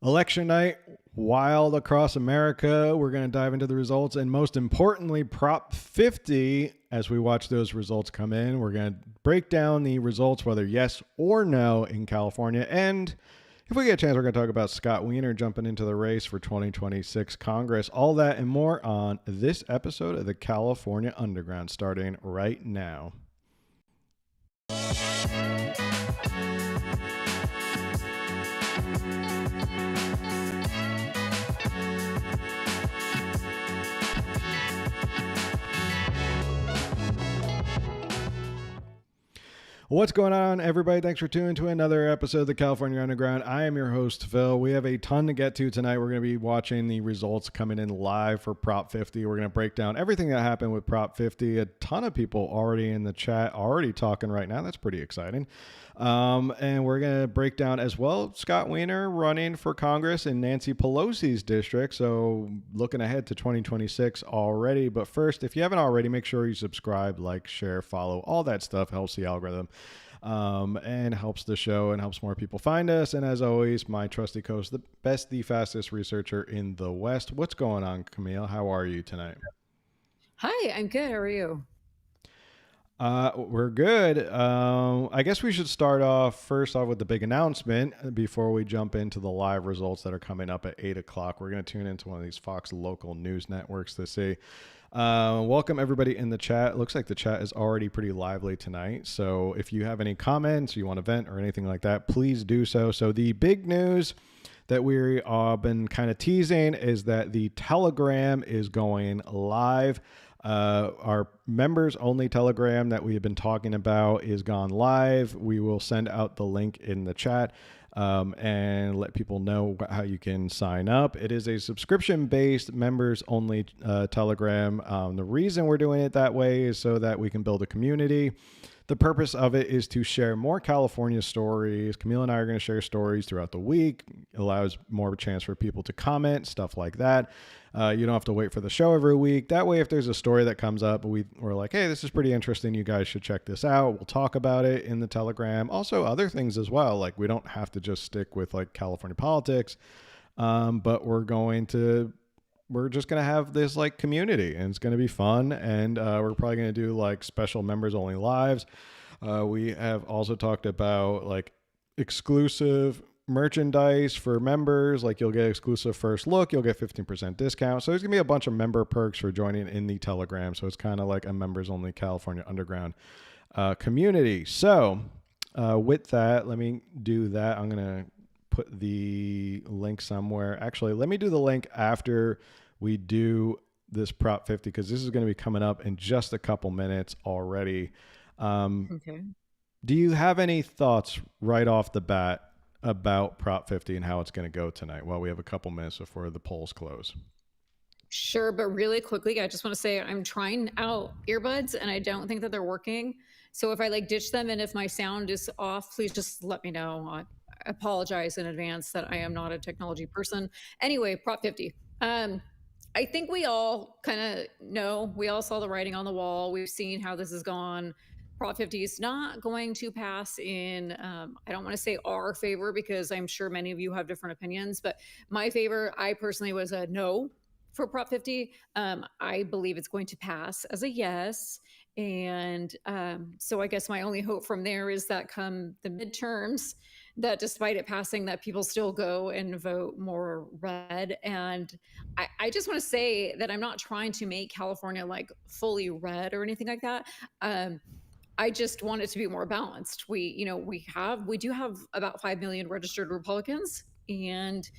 Election night, wild across America. We're going to dive into the results and, most importantly, Prop 50. As we watch those results come in, we're going to break down the results, whether yes or no, in California. And if we get a chance, we're going to talk about Scott Wiener jumping into the race for 2026 Congress. All that and more on this episode of the California Underground, starting right now. What's going on, everybody? Thanks for tuning to another episode of the California Underground. I am your host, Phil. We have a ton to get to tonight. We're going to be watching the results coming in live for Prop 50. We're going to break down everything that happened with Prop 50. A ton of people already in the chat, already talking right now. That's pretty exciting. And we're going to break down as well Scott Wiener running for Congress in Nancy Pelosi's district. So looking ahead to 2026 already. But first, if you haven't already, make sure you subscribe, like, share, follow. All that stuff helps the algorithm. And helps the show and helps more people find us. And as always, my trusty co-host, the best, the fastest researcher in the West. What's going on, Camille? How are you tonight? Hi, I'm good. How are you? We're good. I guess we should start off first off with the big announcement before we jump into the live results that are coming up at 8 o'clock. We're going to tune into one of these Fox local news networks to see. Welcome everybody in the chat. It looks like the chat is already pretty lively tonight. So if you have any comments, you want to vent or anything like that, please do so. So the big news that we've been kind of teasing is that the Telegram is going live. Our members only Telegram that we have been talking about is gone live. We will send out the link in the chat and let people know how you can sign up. It is a subscription-based members only Telegram. The reason we're doing it that way is so that we can build a community. The purpose of it is to share more California stories. Camille and I are going to share stories throughout the week. It allows more chance for people to comment, stuff like that. You don't have to wait for the show every week. That way, if there's a story that comes up, we're like, hey, this is pretty interesting. You guys should check this out. We'll talk about it in the Telegram. Also, other things as well. Like, we don't have to just stick with like California politics, but we're just going to have this like community and it's going to be fun. And we're probably going to do like special members only lives. We have also talked about like exclusive merchandise for members. Like you'll get exclusive first look, you'll get 15% discount. So there's going to be a bunch of member perks for joining in the Telegram. So it's kind of like a members only California Underground community. So with that, let me do that. I'm going to put the link somewhere. Actually, let me do the link after we do this Prop 50 because this is going to be coming up in just a couple minutes already. Okay. Do you have any thoughts right off the bat about Prop 50 and how it's going to go tonight? Well, we have a couple minutes before the polls close. Sure, but really quickly, I just want to say I'm trying out earbuds and I don't think that they're working. So if I like ditch them and if my sound is off, please just let me know. I apologize in advance that I am not a technology person. Anyway, Prop 50. I think we all kind of know, we all saw the writing on the wall. We've seen how this has gone. Prop 50 is not going to pass in, I don't want to say our favor because I'm sure many of you have different opinions, but my favor, I personally was a no for Prop 50. I believe it's going to pass as a yes. And so I guess my only hope from there is that come the midterms, that despite it passing, that people still go and vote more red. And I just want to say that I'm not trying to make California like fully red or anything like that. I just want it to be more balanced. We do have about 5 million registered Republicans and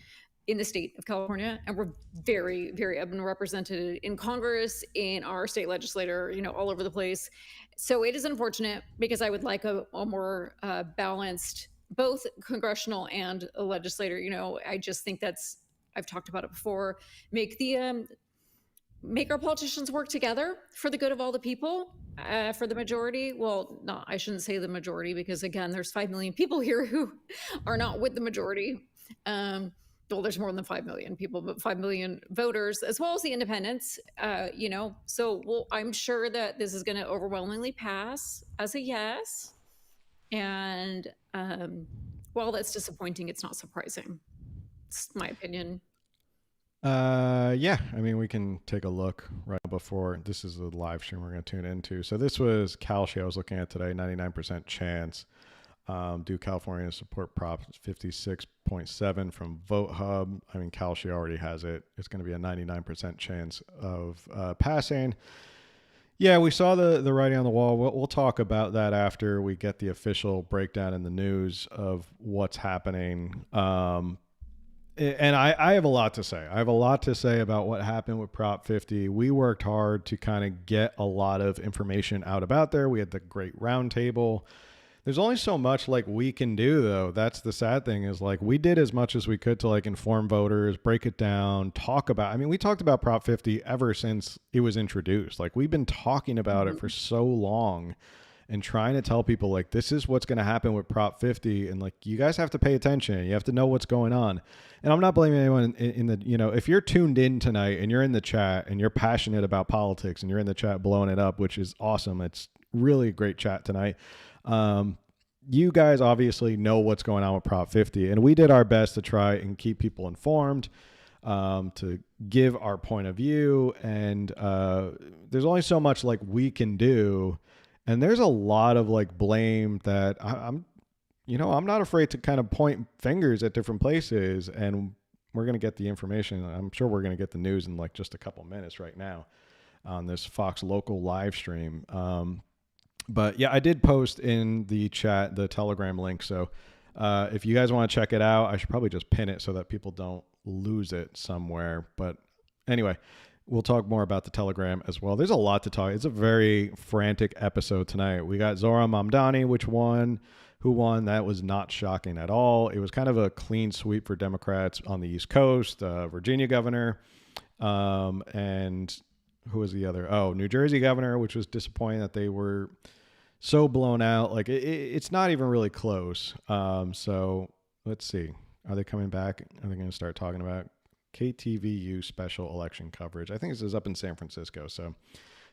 in the state of California, and we're very, very underrepresented in Congress, in our state legislature, all over the place. So it is unfortunate because I would like a more balanced, both congressional and a legislator. I just think I've talked about it before, make our politicians work together for the good of all the people, for the majority. Well, no, I shouldn't say the majority because again, there's 5 million people here who are not with the majority. Well, there's more than 5 million people, but 5 million voters, as well as the independents, so I'm sure that this is going to overwhelmingly pass as a yes. And while that's disappointing, it's not surprising. It's my opinion. Yeah, I mean, we can take a look right before this is a live stream we're going to tune into. So this was Calci I was looking at today, 99% chance. Do California support Prop 56.7 from Vote Hub? I mean, Calci already has it. It's going to be a 99% chance of passing. Yeah, we saw the writing on the wall. We'll talk about that after we get the official breakdown in the news of what's happening. And I have a lot to say. I have a lot to say about what happened with Prop 50. We worked hard to kind of get a lot of information out about there. We had the great roundtable. There's only so much like we can do, though. That's the sad thing, is like we did as much as we could to like inform voters, break it down, talk about. I mean, we talked about Prop 50 ever since it was introduced. Like we've been talking about it for so long and trying to tell people like this is what's going to happen with Prop 50, and like you guys have to pay attention. You have to know what's going on. And I'm not blaming anyone in the, you know, if you're tuned in tonight and you're in the chat and you're passionate about politics and you're in the chat blowing it up, which is awesome. It's really a great chat tonight. You guys obviously know what's going on with Prop 50, and we did our best to try and keep people informed, to give our point of view. And there's only so much like we can do. And there's a lot of like blame that I'm not afraid to kind of point fingers at different places, and we're going to get the information. I'm sure we're going to get the news in like just a couple minutes right now on this Fox local live stream. But yeah, I did post in the chat the Telegram link. So if you guys want to check it out, I should probably just pin it so that people don't lose it somewhere. But anyway, we'll talk more about the Telegram as well. There's a lot to talk. It's a very frantic episode tonight. We got Zohran Mamdani, who won. That was not shocking at all. It was kind of a clean sweep for Democrats on the East Coast, Virginia governor, and who was the other? Oh, New Jersey governor, which was disappointing that they were so blown out. Like it's not even really close. So let's see. Are they coming back? Are they going to start talking about KTVU special election coverage? I think this is up in San Francisco. So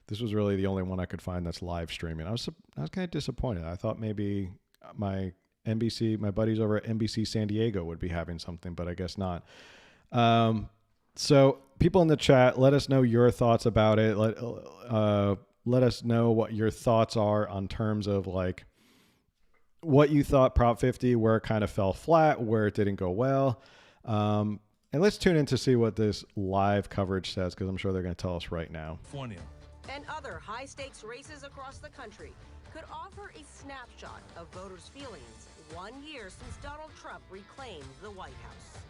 this was really the only one I could find that's live streaming. I was kind of disappointed. I thought maybe my buddies over at NBC San Diego would be having something, but I guess not. So people in the chat, let us know your thoughts about it. Let us know what your thoughts are on terms of like what you thought Prop 50, where it kind of fell flat, where it didn't go well. And let's tune in to see what this live coverage says, because I'm sure they're going to tell us right now. California. And other high-stakes races across the country could offer a snapshot of voters' feelings 1 year since Donald Trump reclaimed the White House.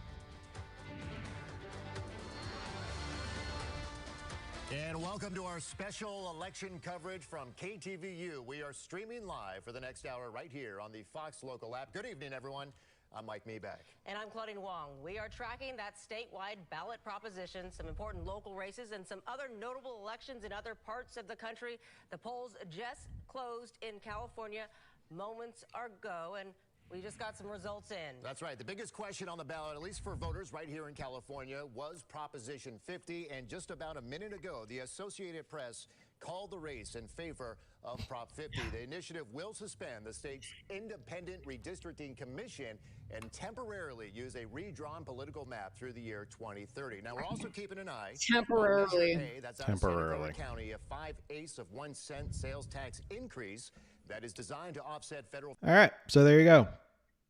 And welcome to our special election coverage from KTVU. We are streaming live for the next hour right here on the Fox local app. Good evening, everyone. I'm Mike Meeback. And I'm Claudine Wong. We are tracking that statewide ballot proposition, some important local races, and some other notable elections in other parts of the country. The polls just closed in California moments ago, and we just got some results in. That's right. The biggest question on the ballot, at least for voters right here in California, was Proposition 50. And just about a minute ago, the Associated Press called the race in favor of Prop 50. The initiative will suspend the state's independent redistricting commission and temporarily use a redrawn political map through the year 2030. Now, we're also keeping an eye Temporarily. on Measure A, that's out of Santa Clara County, a 5/8 of 1 cent sales tax increase that is designed to offset federal. All right, so there you go.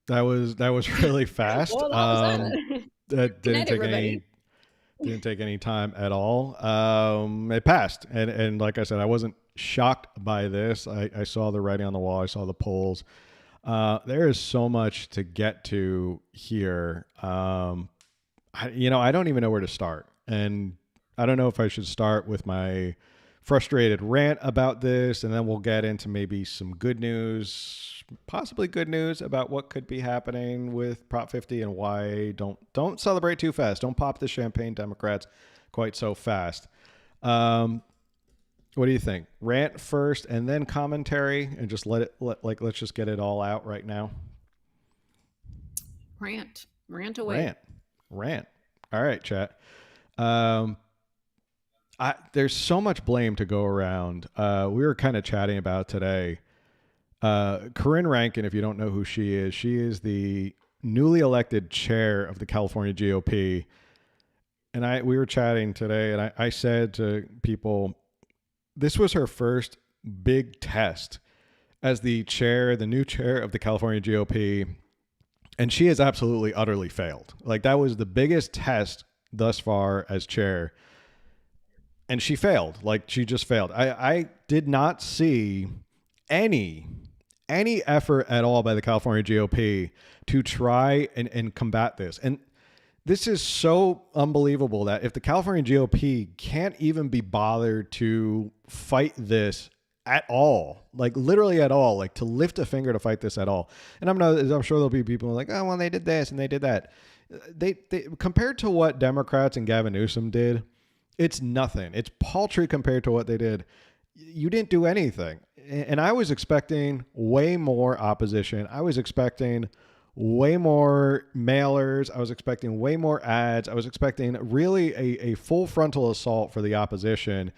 That was really fast. Well, That Good night, everybody. didn't take any time at all. It passed, and like I said, I wasn't shocked by this. I saw the writing on the wall. I saw the polls. There is so much to get to here. I don't even know where to start, and I don't know if I should start with my frustrated rant about this, and then we'll get into maybe some good news, possibly good news about what could be happening with Prop 50 and why don't celebrate too fast. Don't pop the champagne, Democrats, quite so fast. What do you think? Rant first and then commentary, and just let's just get it all out right now. Rant away. Rant. All right, chat. There's so much blame to go around. We were kind of chatting about today. Corinne Rankin, if you don't know who she is the newly elected chair of the California GOP. And we were chatting today, and I said to people, this was her first big test as the new chair of the California GOP. And she has absolutely, utterly failed. Like, that was the biggest test thus far as chair. And she failed. Like, she just failed. I did not see any effort at all by the California GOP to try and combat this. And this is so unbelievable that if the California GOP can't even be bothered to fight this at all, like literally at all, like to lift a finger to fight this at all. And I'm sure there'll be people like, oh, well, they did this and they did that. They compared to what Democrats and Gavin Newsom did, it's nothing. It's paltry compared to what they did. You didn't do anything. And I was expecting way more opposition. I was expecting way more mailers. I was expecting way more ads. I was expecting really a full frontal assault for the opposition.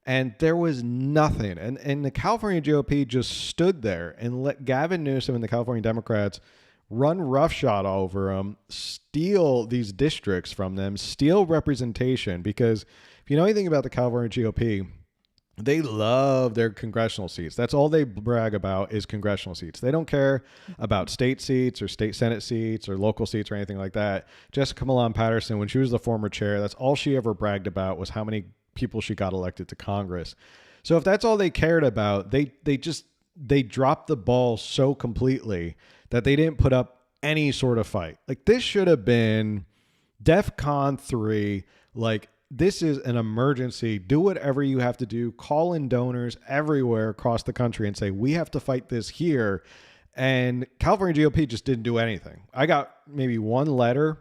And there was nothing. And the California GOP just stood there and let Gavin Newsom and the California Democrats run roughshod over them, steal these districts from them, steal representation. Because if you know anything about the California GOP, they love their congressional seats. That's all they brag about is congressional seats. They don't care about state seats or state Senate seats or local seats or anything like that. Jessica Milan Patterson, when she was the former chair, that's all she ever bragged about was how many people she got elected to Congress. So if that's all they cared about, they dropped the ball so completely that they didn't put up any sort of fight. Like, this should have been DEFCON 3. Like, this is an emergency. Do whatever you have to do. Call in donors everywhere across the country and say, we have to fight this here. And California GOP just didn't do anything. I got maybe one letter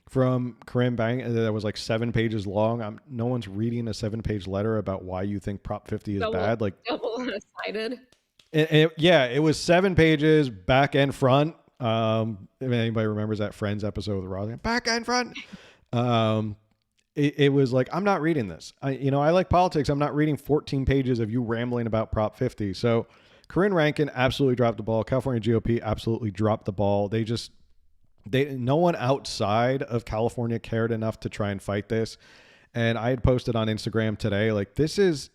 from Corinne Bang that was like 7 pages long. No one's reading a 7-page letter about why you think Prop 50 is bad. Like, double-sided. It was 7 pages, back and front. If anybody remembers that Friends episode with Ross, back and front. It was like, I'm not reading this. I like politics. I'm not reading 14 pages of you rambling about Prop 50. So Corinne Rankin absolutely dropped the ball. California GOP absolutely dropped the ball. No one outside of California cared enough to try and fight this. And I had posted on Instagram today, like, this is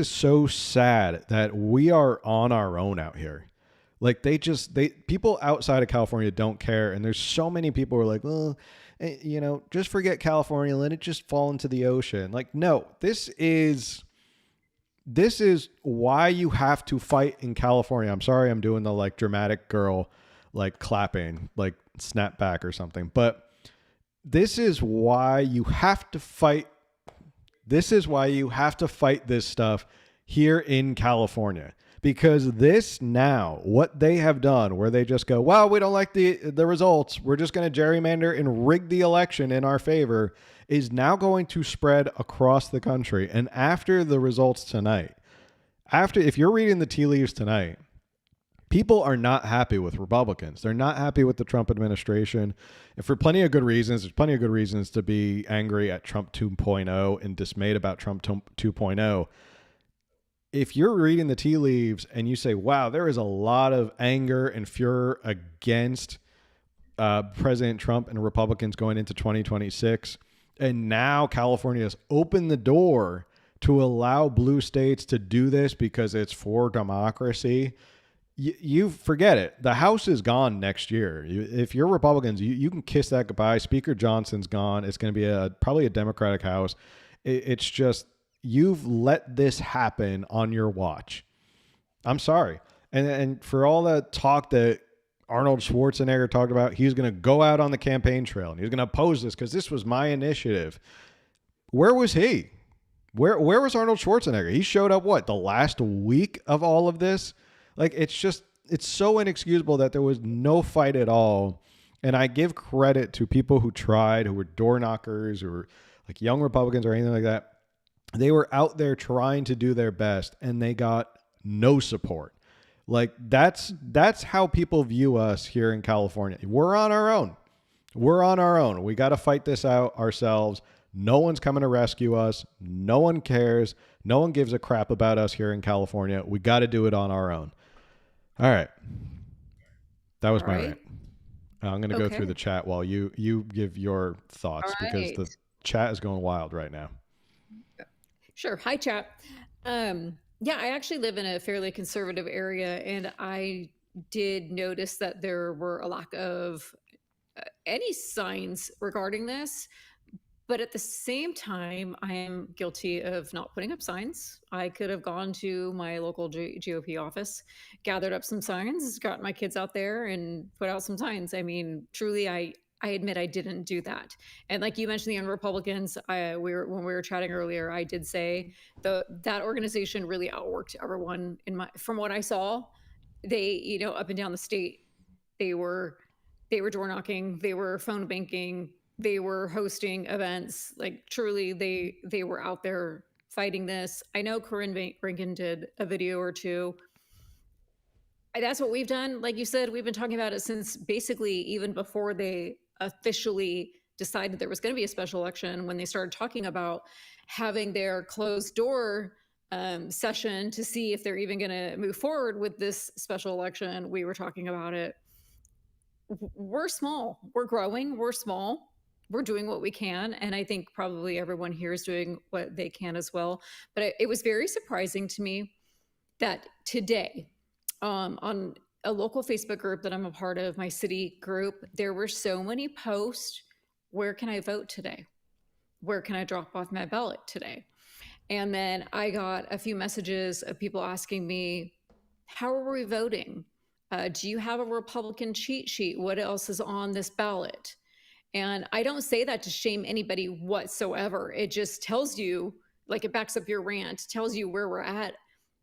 so sad that we are on our own out here. Like, people outside of California don't care. And there's so many people who are like, well, just forget California, let it just fall into the ocean. Like, no, this is why you have to fight in California. I'm sorry, I'm doing the like dramatic girl, like clapping, like snap back or something. But this is why you have to fight. This is why you have to fight this stuff here in California. Because this now, what they have done, where they just go, well, we don't like the results, we're just going to gerrymander and rig the election in our favor, is now going to spread across the country. And after the results tonight, if you're reading the tea leaves tonight, people are not happy with Republicans. They're not happy with the Trump administration. And for plenty of good reasons, there's plenty of good reasons to be angry at Trump 2.0 and dismayed about Trump 2.0. If you're reading the tea leaves and you say, wow, there is a lot of anger and furor against President Trump and Republicans going into 2026, and now California has opened the door to allow blue states to do this because it's for democracy, you forget it. The House is gone next year. If you're Republicans, you can kiss that goodbye. Speaker Johnson's gone. It's going to be probably a Democratic House. It's just, you've let this happen on your watch. I'm sorry. And for all that talk that Arnold Schwarzenegger talked about, he's going to go out on the campaign trail and he's going to oppose this because this was my initiative. Where was he? Where was Arnold Schwarzenegger? He showed up, the last week of all of this? Like, it's so inexcusable that there was no fight at all. And I give credit to people who tried, who were door knockers, or like young Republicans or anything like that. They were out there trying to do their best and they got no support. Like, that's how people view us here in California. We're on our own. We got to fight this out ourselves. No one's coming to rescue us. No one cares. No one gives a crap about us here in California. We got to do it on our own. All right. That was my rant. I'm going to go through the chat while you give your thoughts because the chat is going wild right now. Sure. Hi, chat. Yeah, I actually live in a fairly conservative area, and I did notice that there were a lack of any signs regarding this. But at the same time, I am guilty of not putting up signs. I could have gone to my local GOP office, gathered up some signs, got my kids out there, and put out some signs. I mean, truly, I admit I didn't do that. And like you mentioned, the Republicans, when we were chatting earlier, I did say that organization really outworked everyone from what I saw. They, up and down the state, they were door knocking, they were phone banking, they were hosting events. Like truly, they were out there fighting this. I know Corinne Rankin did a video or two. That's what we've done. Like you said, we've been talking about it since basically even before they officially decided there was going to be a special election, when they started talking about having their closed door session to see if they're even going to move forward with this special election. We were talking about it. We're small, we're growing, we're small, we're doing what we can. And I think probably everyone here is doing what they can as well. But it was very surprising to me that today, on a local Facebook group that I'm a part of, my city group, there were so many posts. Where can I vote today? Where can I drop off my ballot today? And then I got a few messages of people asking me, how are we voting? Do you have a Republican cheat sheet? What else is on this ballot? And I don't say that to shame anybody whatsoever. It just tells you, like, it backs up your rant, tells you where we're at.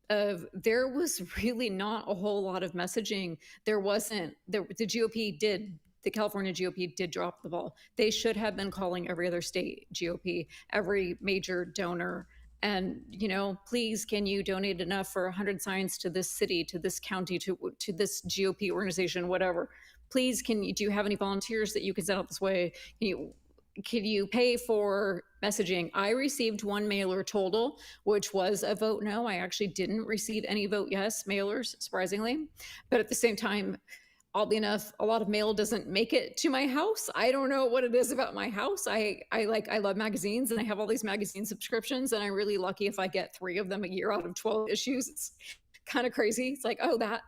There was really not a whole lot of messaging. There wasn't. The GOP did. The California GOP did drop the ball. They should have been calling every other state GOP, every major donor, and, please, can you donate enough for 100 signs to this city, to this county, to this GOP organization, whatever. Please, do you have any volunteers that you can send out this way? Can you pay for messaging? I received one mailer total, which was a vote no. I actually didn't receive any vote yes mailers, surprisingly. But at the same time, oddly enough, a lot of mail doesn't make it to my house. I don't know what it is about my house. I love magazines, and I have all these magazine subscriptions, and I'm really lucky if I get 3 of them a year out of 12 issues. It's kind of crazy. It's like, oh, that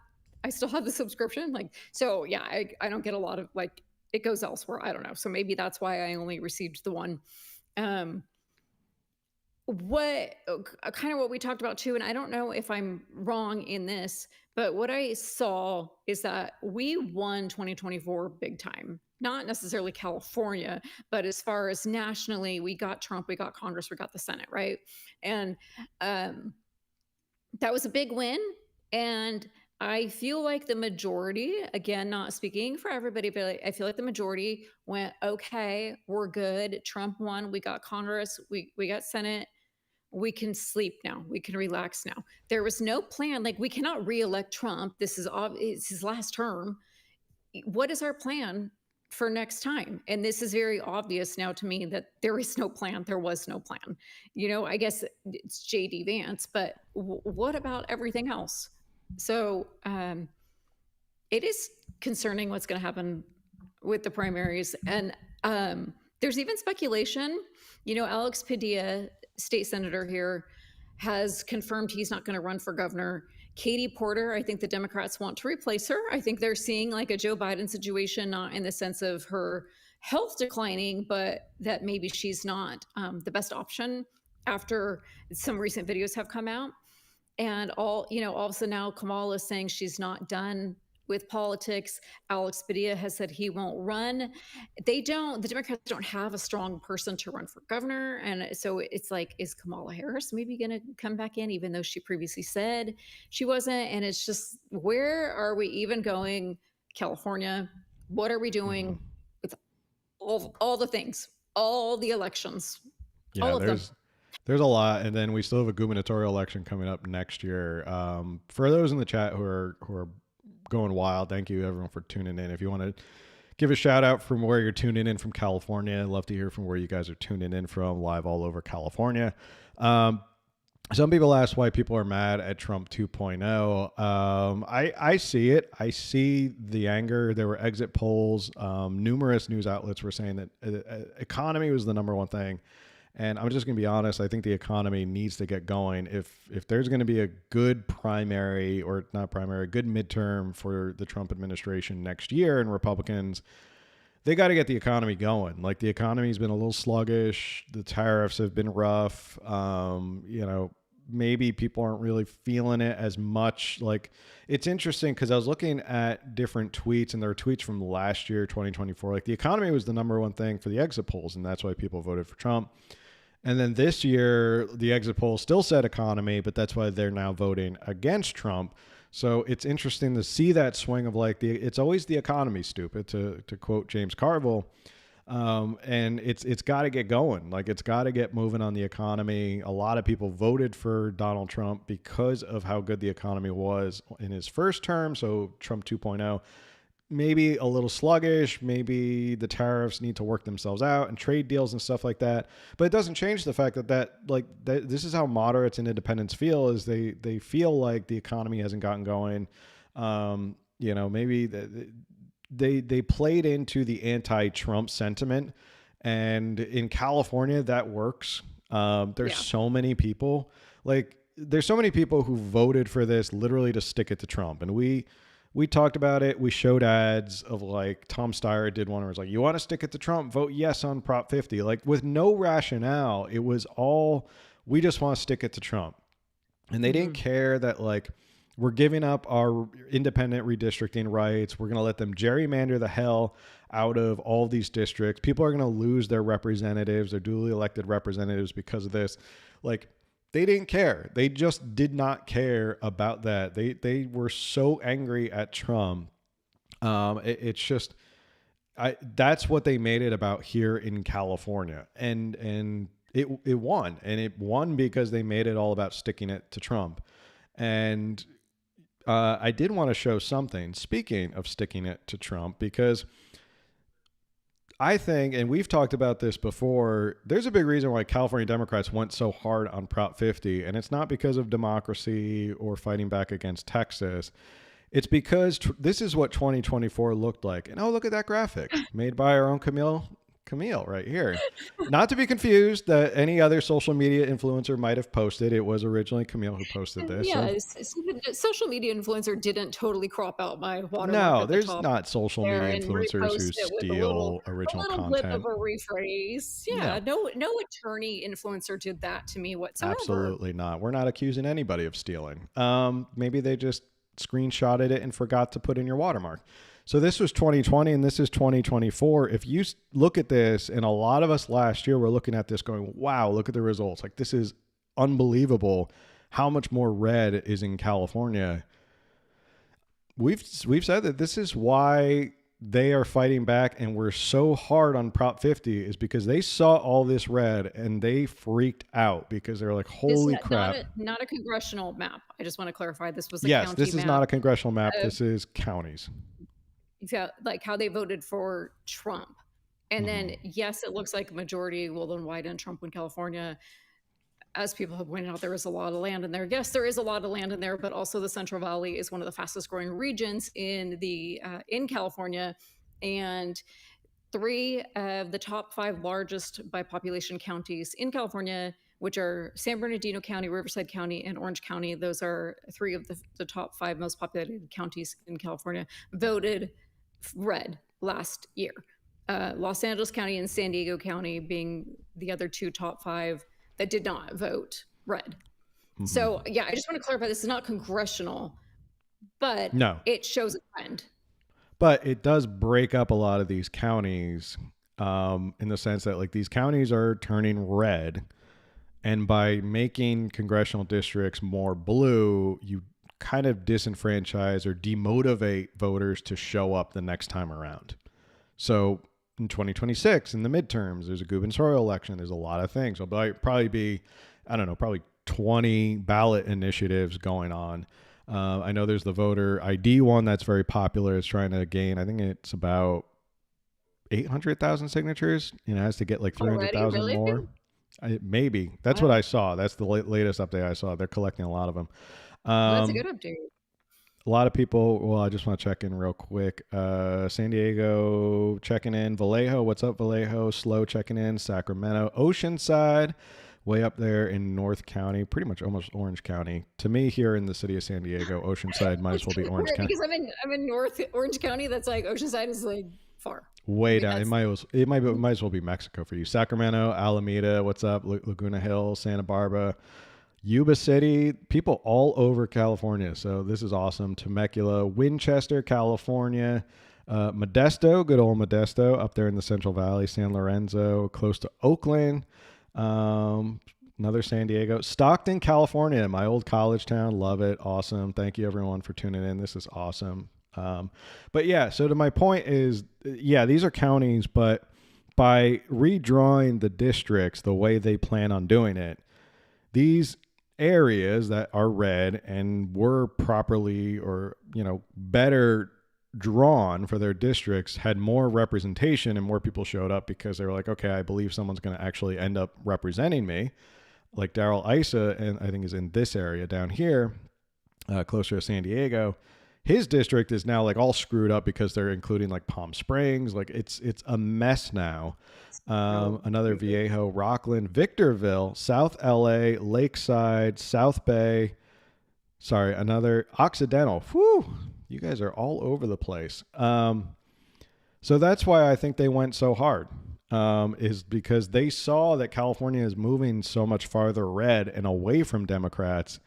I still have the subscription. So yeah, I don't get a lot of, it goes elsewhere. I don't know. So maybe that's why I only received the one. What we talked about too, and I don't know if I'm wrong in this, but what I saw is that we won 2024 big time. Not necessarily California, but as far as nationally, we got Trump, we got Congress, we got the Senate, right? And that was a big win. And I feel like the majority, again, not speaking for everybody, but I feel like the majority went, okay, we're good. Trump won. We got Congress. We got Senate. We can sleep now. We can relax now. There was no plan. We cannot reelect Trump. This is it's his last term. What is our plan for next time? And this is very obvious now to me that there is no plan. There was no plan. I guess it's JD Vance, but what about everything else? So it is concerning what's going to happen with the primaries. And there's even speculation, Alex Padilla, state senator here, has confirmed he's not going to run for governor. Katie Porter, I think the Democrats want to replace her. I think they're seeing a Joe Biden situation, not in the sense of her health declining, but that maybe she's not the best option after some recent videos have come out. And all of a sudden now Kamala is saying she's not done with politics. Alex Padilla has said he won't run. The Democrats don't have a strong person to run for governor. And so it's like, is Kamala Harris maybe going to come back in, even though she previously said she wasn't? And it's just, where are we even going? California, what are we doing with all the things, all the elections, all of them? There's a lot, and then we still have a gubernatorial election coming up next year. For those in the chat who are going wild, thank you everyone for tuning in. If you want to give a shout out from where you're tuning in from California, I'd love to hear from where you guys are tuning in from, live all over California. Some people ask why people are mad at Trump 2.0. I see it. I see the anger. There were exit polls. Numerous news outlets were saying that economy was the number one thing. And I'm just going to be honest. I think the economy needs to get going. If there's going to be a good primary, or not primary, a good midterm for the Trump administration next year, and Republicans, they got to get the economy going. Like, the economy's been a little sluggish. The tariffs have been rough. Maybe people aren't really feeling it as much. Like, it's interesting because I was looking at different tweets, and there were tweets from last year, 2024. Like, the economy was the number one thing for the exit polls, and that's why people voted for Trump. And then this year, the exit polls still said economy, but that's why they're now voting against Trump. So it's interesting to see that swing of like, it's always the economy, stupid, to quote James Carville. And it's got to get going. Like, it's got to get moving on the economy. A lot of people voted for Donald Trump because of how good the economy was in his first term. So Trump 2.0, maybe a little sluggish. Maybe the tariffs need to work themselves out and trade deals and stuff like that. But it doesn't change the fact that this is how moderates and independents feel, is they feel like the economy hasn't gotten going. Maybe they played into the anti-Trump sentiment, and in California that works. There's so many people, there's so many people who voted for this literally to stick it to Trump. And we talked about it. We showed ads of, like, Tom Steyer did one where it was like, you want to stick it to Trump, vote yes on Prop 50, like, with no rationale. It was all, we just want to stick it to Trump. And they didn't care that, like, we're giving up our independent redistricting rights. We're going to let them gerrymander the hell out of all these districts. People are going to lose their representatives, their duly elected representatives, because of this. Like, they didn't care. They just did not care about that. They were so angry at Trump. It's just, that's what they made it about here in California. And it won. And it won because they made it all about sticking it to Trump. And I did want to show something, speaking of sticking it to Trump, because I think, and we've talked about this before, there's a big reason why California Democrats went so hard on Prop 50. And it's not because of democracy or fighting back against Texas. It's because this is what 2024 looked like. And oh, look at that graphic made by our own Camille right here. Not to be confused that any other social media influencer might have posted. It was originally Camille who posted this. Yeah, so social media influencer didn't totally crop out my watermark. No, there's not social media influencers who steal original content. A little blip of a rephrase. Yeah, no attorney influencer did that to me whatsoever. Absolutely not. We're not accusing anybody of stealing. Maybe they just screenshotted it and forgot to put in your watermark. So this was 2020 and this is 2024. If you look at this, and a lot of us last year were looking at this going, wow, look at the results. Like, this is unbelievable how much more red is in California. We've said that this is why they are fighting back and we're so hard on Prop 50, is because they saw all this red and they freaked out because they're like, holy crap. Not a congressional map. I just want to clarify. This was a county map. Yes, this is not a congressional map. This is counties. Like how they voted for Trump. And then, yes, it looks like a majority will then widen Trump in California. As people have pointed out, there is a lot of land in there. Yes, there is a lot of land in there, but also the Central Valley is one of the fastest growing regions in California. And 3 of the top 5 largest by population counties in California, which are San Bernardino County, Riverside County, and Orange County. Those are 3 of the top 5 most populated counties in California, voted red last year. Los Angeles County and San Diego County being the other 2 top 5 that did not vote red. So yeah, I just want to clarify, this is not congressional, but no, it shows a trend. But it does break up a lot of these counties in the sense that, like, these counties are turning red. And by making congressional districts more blue, you kind of disenfranchise or demotivate voters to show up the next time around. So in 2026, in the midterms, there's a gubernatorial election. There's a lot of things. There'll probably be, probably 20 ballot initiatives going on. I know there's the voter ID one that's very popular. It's trying to gain, I think it's about 800,000 signatures. It has to get like 300,000 more. Maybe that's what I saw. That's the latest update I saw. They're collecting a lot of them. Well, that's a good update. A lot of people. Well, I just want to check in real quick. San Diego checking in. Vallejo, what's up, Vallejo? Slow checking in. Sacramento, Oceanside, way up there in North County, pretty much almost Orange County. To me, here in the city of San Diego, Oceanside might as well be Orange County. Because I'm in North Orange County. That's like Oceanside is like far. Way down. It might as well be Mexico for you. Sacramento, Alameda, what's up? Laguna Hills, Santa Barbara, Yuba City, people all over California. So this is awesome. Temecula, Winchester, California, Modesto, good old Modesto, up there in the Central Valley, San Lorenzo, close to Oakland, another San Diego, Stockton, California, my old college town. Love it. Awesome. Thank you everyone for tuning in. This is awesome. But yeah, so to my point is, yeah, these are counties, but by redrawing the districts the way they plan on doing it, these areas that are red and were properly or, better drawn for their districts had more representation and more people showed up because they were like, okay, I believe someone's going to actually end up representing me. Like Darrell Issa, and I think is in this area down here, closer to San Diego. His district is now like all screwed up because they're including like Palm Springs. Like it's a mess now. Another Viejo, Rockland, Victorville, South LA, Lakeside, South Bay. Sorry, another Occidental. Whew, you guys are all over the place. So that's why I think they went so hard. Is because they saw that California is moving so much farther red and away from Democrats,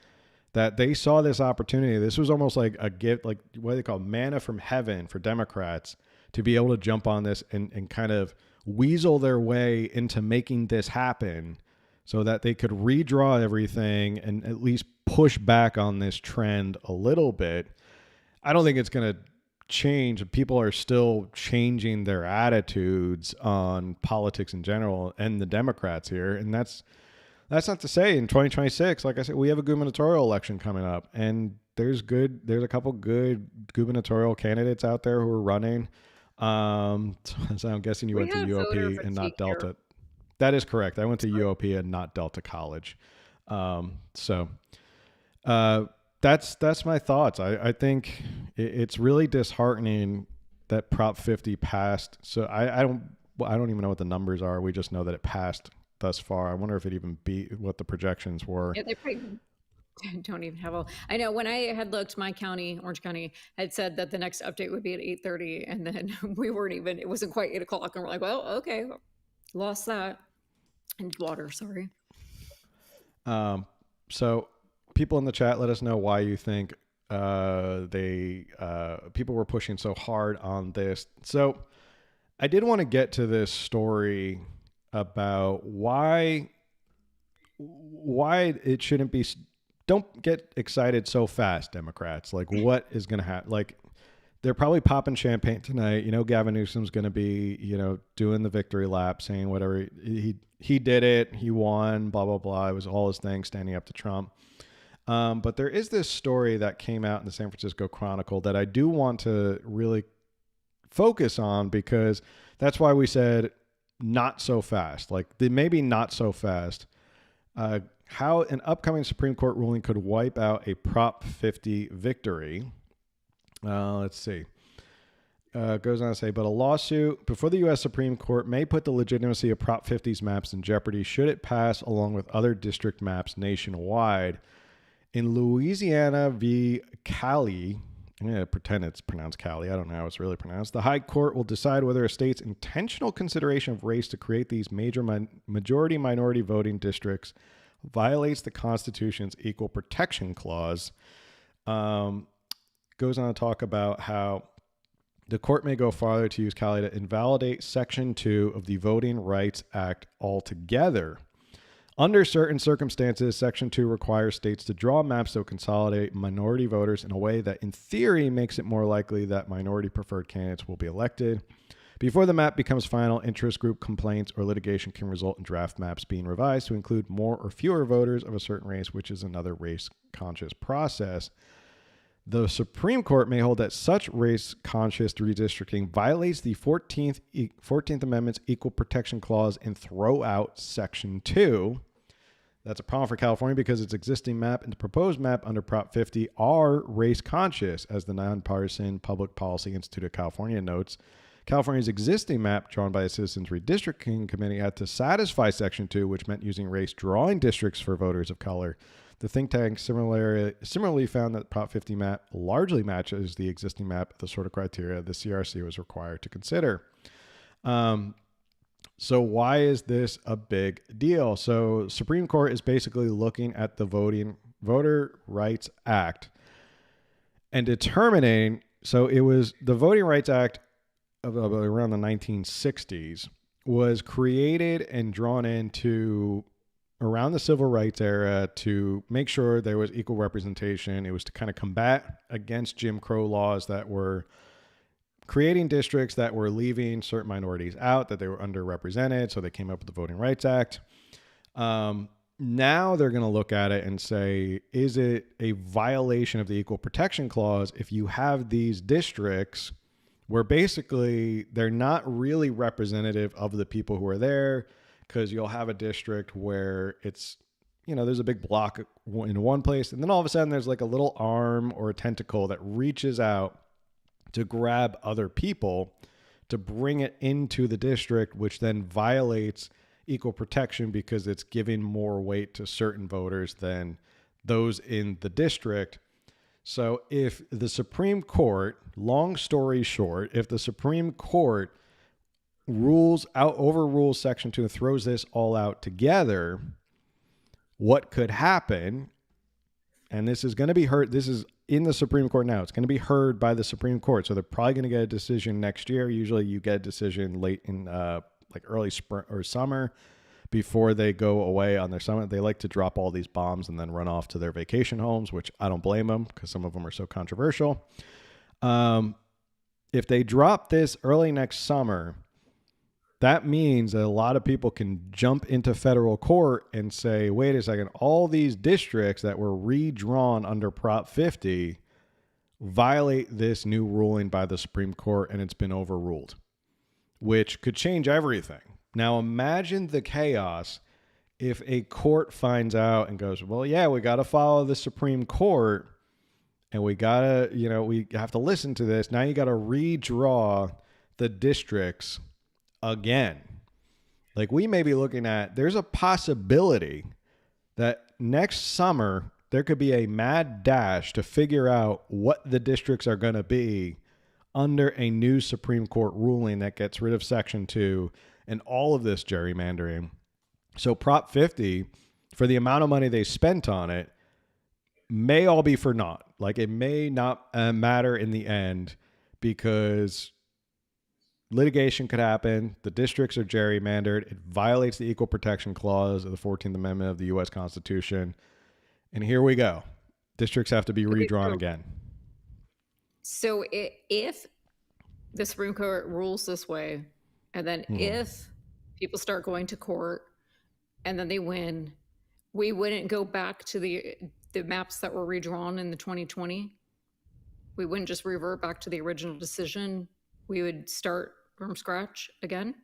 that they saw this opportunity. This was almost like a gift, like what they call manna from heaven for Democrats to be able to jump on this and kind of weasel their way into making this happen so that they could redraw everything and at least push back on this trend a little bit. I don't think it's going to change. People are still changing their attitudes on politics in general and the Democrats here. And that's not to say in 2026, like I said, we have a gubernatorial election coming up, and there's a couple good gubernatorial candidates out there who are running. So I'm guessing you went to UOP and not Delta. Here. That is correct. I went to UOP and not Delta College. So that's my thoughts. I think it's really disheartening that Prop 50 passed. So I don't even know what the numbers are. We just know that it passed thus far. I wonder if it even beat what the projections were. Yeah, they probably don't even have I know when I had looked, my county, Orange County, had said that the next update would be at 8:30, and then it wasn't quite 8 o'clock, and we're like, well, okay, lost that. And water, sorry. So people in the chat, let us know why you think people were pushing so hard on this. So I did want to get to this story about why it shouldn't be. Don't get excited so fast, Democrats. Like, what is going to happen? Like, they're probably popping champagne tonight. Gavin Newsom's going to be, doing the victory lap, saying whatever he did it, he won, blah blah blah. It was all his thing, standing up to Trump. But there is this story that came out in the San Francisco Chronicle that I do want to really focus on, because that's why we said not so fast. Like, maybe not so fast. How an upcoming Supreme Court ruling could wipe out a Prop 50 victory. Let's see. Goes on to say, but a lawsuit before the U.S. Supreme Court may put the legitimacy of Prop 50's maps in jeopardy should it pass along with other district maps nationwide. In Louisiana v. Cali, I'm going to pretend it's pronounced Cali. I don't know how it's really pronounced. The High Court will decide whether a state's intentional consideration of race to create these major majority-minority voting districts violates the Constitution's Equal Protection Clause. Goes on to talk about how the court may go farther to use Cali to invalidate Section 2 of the Voting Rights Act altogether. Under certain circumstances, Section 2 requires states to draw maps that consolidate minority voters in a way that, in theory, makes it more likely that minority-preferred candidates will be elected. Before the map becomes final, interest group complaints or litigation can result in draft maps being revised to include more or fewer voters of a certain race, which is another race-conscious process. The Supreme Court may hold that such race-conscious redistricting violates the 14th Amendment's Equal Protection Clause and throw out Section 2. That's a problem for California because its existing map and the proposed map under Prop 50 are race-conscious, as the nonpartisan Public Policy Institute of California notes. California's existing map, drawn by the Citizens Redistricting Committee, had to satisfy Section 2, which meant using race drawing districts for voters of color. The think tank similarly found that the Prop 50 map largely matches the existing map, the sort of criteria the CRC was required to consider. So why is this a big deal? So Supreme Court is basically looking at the Voter Rights Act and determining, so it was the Voting Rights Act of around the 1960s was created and drawn into around the civil rights era to make sure there was equal representation. It was to kind of combat against Jim Crow laws that were creating districts that were leaving certain minorities out, that they were underrepresented. So they came up with the Voting Rights Act. Now they're going to look at it and say, is it a violation of the Equal Protection Clause if you have these districts where basically they're not really representative of the people who are there? Because you'll have a district where it's, there's a big block in one place, and then all of a sudden there's like a little arm or a tentacle that reaches out to grab other people to bring it into the district, which then violates equal protection because it's giving more weight to certain voters than those in the district. So if the Supreme Court, long story short, if the Supreme Court overrules Section 2 and throws this all out together, what could happen, and this is going to be heard, this is in the Supreme Court now, it's going to be heard by the Supreme Court, so they're probably going to get a decision next year. Usually you get a decision late in like early spring or summer before they go away on their summit. They like to drop all these bombs and then run off to their vacation homes, which I don't blame them because some of them are so controversial. If they drop this early next summer, that means that a lot of people can jump into federal court and say, wait a second, all these districts that were redrawn under Prop 50 violate this new ruling by the Supreme Court and it's been overruled, which could change everything. Now imagine the chaos if a court finds out and goes, well, yeah, we got to follow the Supreme Court and we got to, we have to listen to this. Now you got to redraw the districts again. Like we may be looking at, there's a possibility that next summer there could be a mad dash to figure out what the districts are going to be under a new Supreme Court ruling that gets rid of Section 2 and all of this gerrymandering. So Prop 50, for the amount of money they spent on it, may all be for naught. Like it may not matter in the end because litigation could happen. The districts are gerrymandered. It violates the Equal Protection Clause of the 14th Amendment of the U.S. Constitution. And here we go. Districts have to be redrawn again. So if the Supreme Court rules this way, and then if people start going to court and then they win, we wouldn't go back to the maps that were redrawn in the 2020. We wouldn't just revert back to the original decision. We would start from scratch again.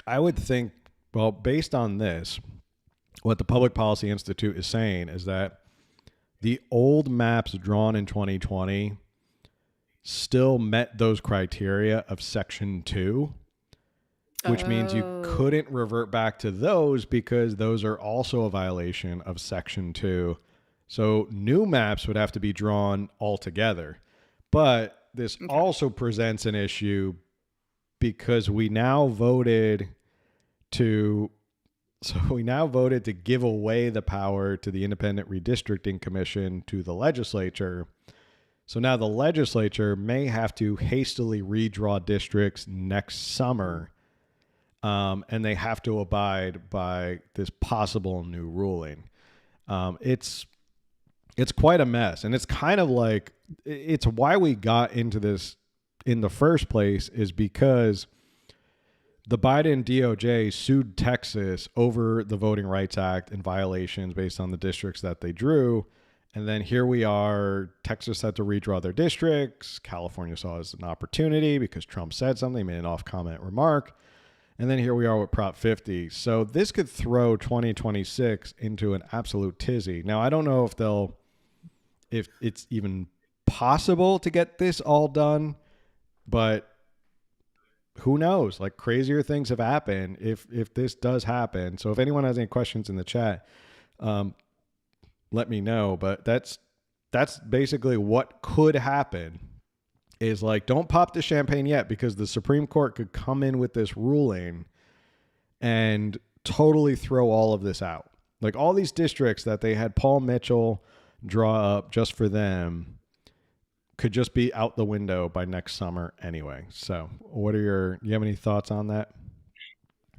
I would think, well, based on this, what the Public Policy Institute is saying is that the old maps drawn in 2020 still met those criteria of Section 2, which means you couldn't revert back to those because those are also a violation of Section 2. So new maps would have to be drawn altogether. But this also presents an issue because we now voted to give away the power to the Independent Redistricting Commission to the legislature. So now the legislature may have to hastily redraw districts next summer, and they have to abide by this possible new ruling. It's quite a mess, and it's kind of like, it's why we got into this in the first place is because the Biden DOJ sued Texas over the Voting Rights Act and violations based on the districts that they drew. And then here we are. Texas had to redraw their districts. California saw it as an opportunity because Trump said something, made an off-comment remark. And then here we are with Prop 50. So this could throw 2026 into an absolute tizzy. Now, I don't know if it's even possible to get this all done, but who knows? Like, crazier things have happened if this does happen. So if anyone has any questions in the chat, let me know. But that's basically what could happen. Is like, don't pop the champagne yet, because the Supreme Court could come in with this ruling and totally throw all of this out. Like, all these districts that they had Paul Mitchell draw up just for them could just be out the window by next summer anyway. So you have any thoughts on that?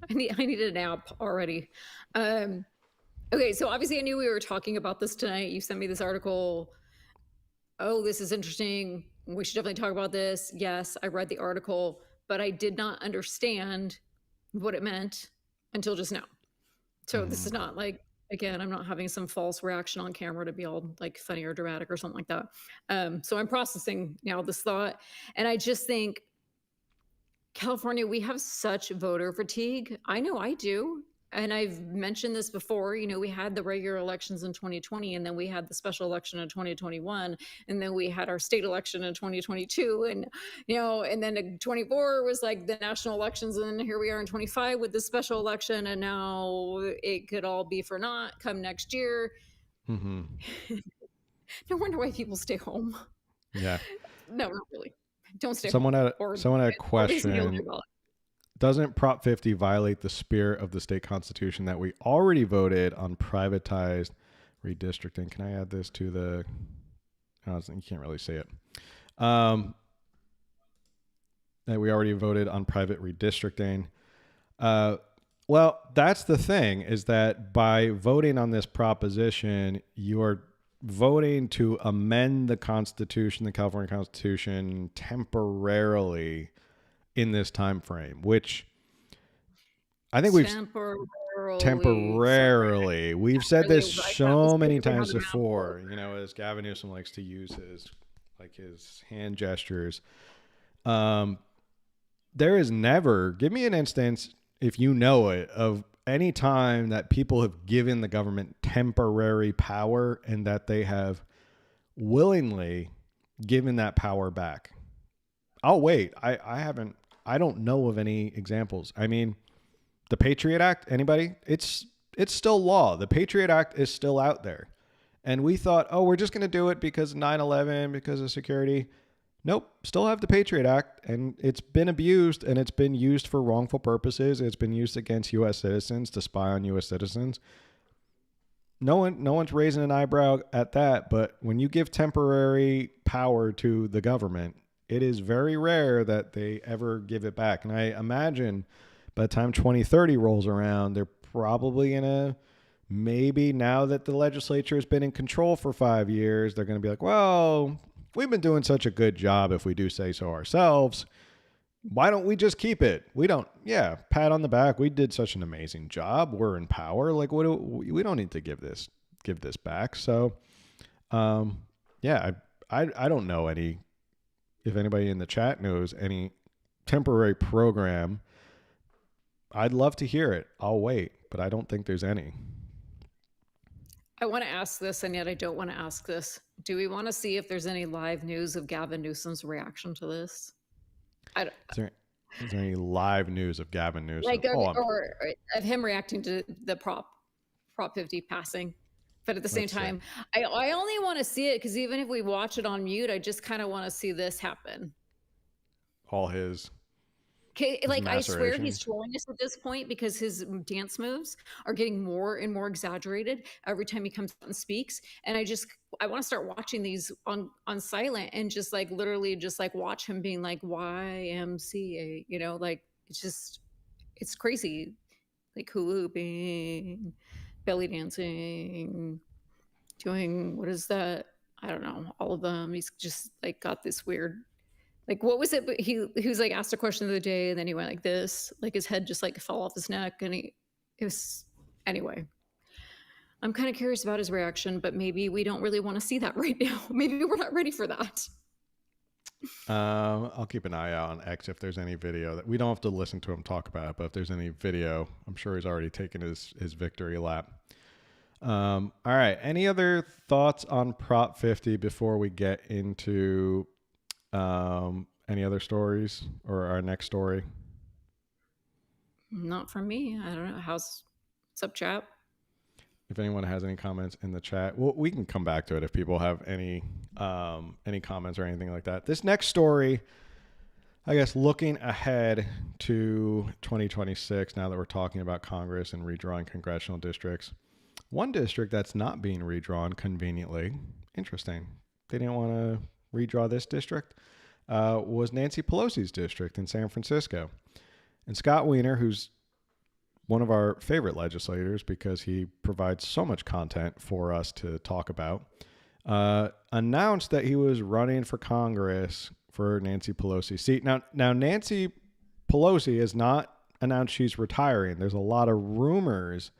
I need a nap already. Okay, so obviously I knew we were talking about this tonight. You sent me this article. Oh, this is interesting. We should definitely talk about this. Yes, I read the article, but I did not understand what it meant until just now. So this is not like, again, I'm not having some false reaction on camera to be all like funny or dramatic or something like that. So I'm processing now this thought. And I just think, California, we have such voter fatigue. I know I do. And I've mentioned this before. We had the regular elections in 2020, and then we had the special election in 2021, and then we had our state election in 2022, and and then in 24 was like the national elections, and then here we are in 25 with the special election, and now it could all be for naught come next year. No wonder why people stay home. Yeah. No, not really. Don't stay Someone home. Had a question. Doesn't Prop 50 violate the spirit of the state constitution that we already voted on privatized redistricting? Can I add this to the... Oh, you can't really say it. That we already voted on private redistricting. Well, that's the thing, is that by voting on this proposition, you are voting to amend the Constitution, the California Constitution, temporarily in this time frame, which I think temporarily. We've said this so many times before, as Gavin Newsom likes to use his hand gestures. There is never, give me an instance, if you know it, of any time that people have given the government temporary power and that they have willingly given that power back. I'll wait. I don't know of any examples. I mean, the Patriot Act, anybody? It's still law. The Patriot Act is still out there. And we thought, oh, we're just going to do it because of 9/11, because of security. Nope, still have the Patriot Act, and it's been abused, and it's been used for wrongful purposes. It's been used against U.S. citizens, to spy on U.S. citizens. No one's raising an eyebrow at that, but when you give temporary power to the government, it is very rare that they ever give it back. And I imagine by the time 2030 rolls around, they're probably going to, maybe now that the legislature has been in control for 5 years, they're going to be like, well, we've been doing such a good job, if we do say so ourselves, why don't we just keep it? We don't, pat on the back. We did such an amazing job. We're in power. Like, we don't need to give this back. So, I don't know if anybody in the chat knows any temporary program. I'd love to hear it. I'll wait, but I don't think there's any. I want to ask this, and yet I don't want to ask this. Do we want to see if there's any live news of Gavin Newsom's reaction to this? Is there any live news of Gavin Newsom? Or of him reacting to the Prop 50 passing? But at the same time, I only want to see it because even if we watch it on mute, I just kind of want to see this happen. All his... Like, I swear he's trolling us at this point, because his dance moves are getting more and more exaggerated every time he comes out and speaks. And I want to start watching these on silent and just like literally just like watch him being like YMCA, like it's crazy. Like hula hooping, belly dancing, doing, what is that? I don't know, all of them. He's just like got this weird, like, what was it? But he was like asked a question of the day, and then he went like this, like his head just like fell off his neck, and it was, anyway. I'm kind of curious about his reaction, but maybe we don't really want to see that right now. Maybe we're not ready for that. I'll keep an eye out on X if there's any video that we don't have to listen to him talk about it, but if there's any video, I'm sure he's already taken his victory lap. All right. Any other thoughts on Prop 50 before we get into any other stories or our next story? Not from me. I don't know. What's up, chat? If anyone has any comments in the chat, well, we can come back to it if people have any comments or anything like that. This next story, I guess, looking ahead to 2026, now that we're talking about Congress and redrawing congressional districts, one district that's not being redrawn conveniently, interesting, they didn't want to redraw this district, was Nancy Pelosi's district in San Francisco. And Scott Wiener, who's one of our favorite legislators because he provides so much content for us to talk about, announced that he was running for Congress for Nancy Pelosi's seat. Now Nancy Pelosi has not announced she's retiring. There's a lot of rumors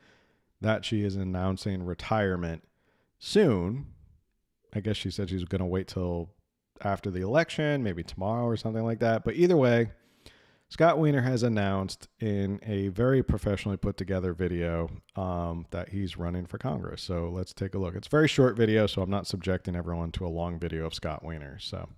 that she is announcing retirement soon. I guess she said she's going to wait till after the election, maybe tomorrow or something like that. But either way, Scott Wiener has announced in a very professionally put together video that he's running for Congress. So let's take a look. It's a very short video, so I'm not subjecting everyone to a long video of Scott Wiener. So,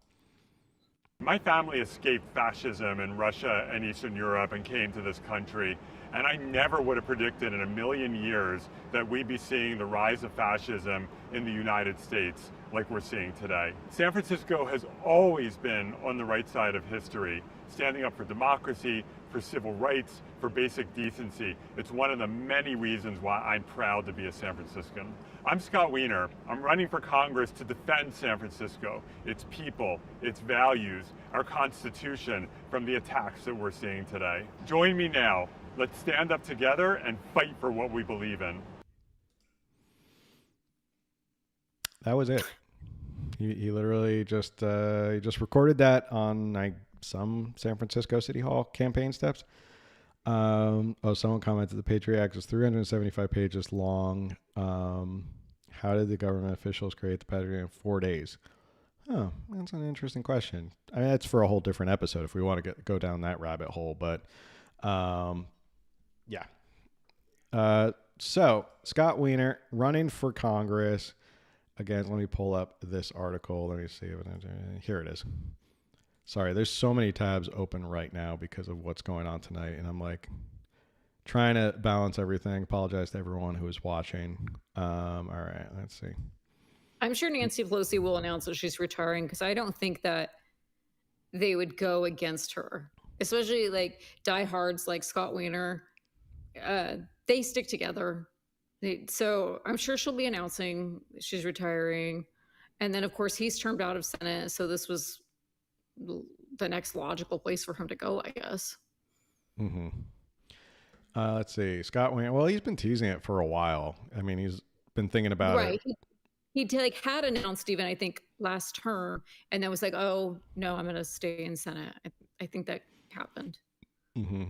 my family escaped fascism in Russia and Eastern Europe and came to this country. And I never would have predicted in a million years that we'd be seeing the rise of fascism in the United States like we're seeing today. San Francisco has always been on the right side of history, standing up for democracy, for civil rights, for basic decency. It's one of the many reasons why I'm proud to be a San Franciscan. I'm Scott Wiener. I'm running for Congress to defend San Francisco, its people, its values, our Constitution from the attacks that we're seeing today. Join me now. Let's stand up together and fight for what we believe in. that was it. He literally just recorded that on some San Francisco City Hall campaign steps. Someone commented the Patriot Act is 375 pages long. How did the government officials create the Patriot Act in 4 days? Oh, that's an interesting question. I mean, that's for a whole different episode if we want to go down that rabbit hole. But yeah. So Scott Wiener running for Congress. Again, let me pull up this article. Let me see. Here it is. Sorry, there's so many tabs open right now because of what's going on tonight. And I'm like trying to balance everything. Apologize to everyone who is watching. All right, let's see. I'm sure Nancy Pelosi will announce that she's retiring because I don't think that they would go against her, especially like diehards like Scott Wiener. They stick together. So I'm sure she'll be announcing she's retiring. And then, of course, he's termed out of Senate. So this was the next logical place for him to go, I guess. Mm-hmm. Let's see. Scott Wiener. Well, he's been teasing it for a while. I mean, he's been thinking about it. He had announced even, I think, last term, and then was like, oh, no, I'm going to stay in Senate. I think that happened. Mm-hmm.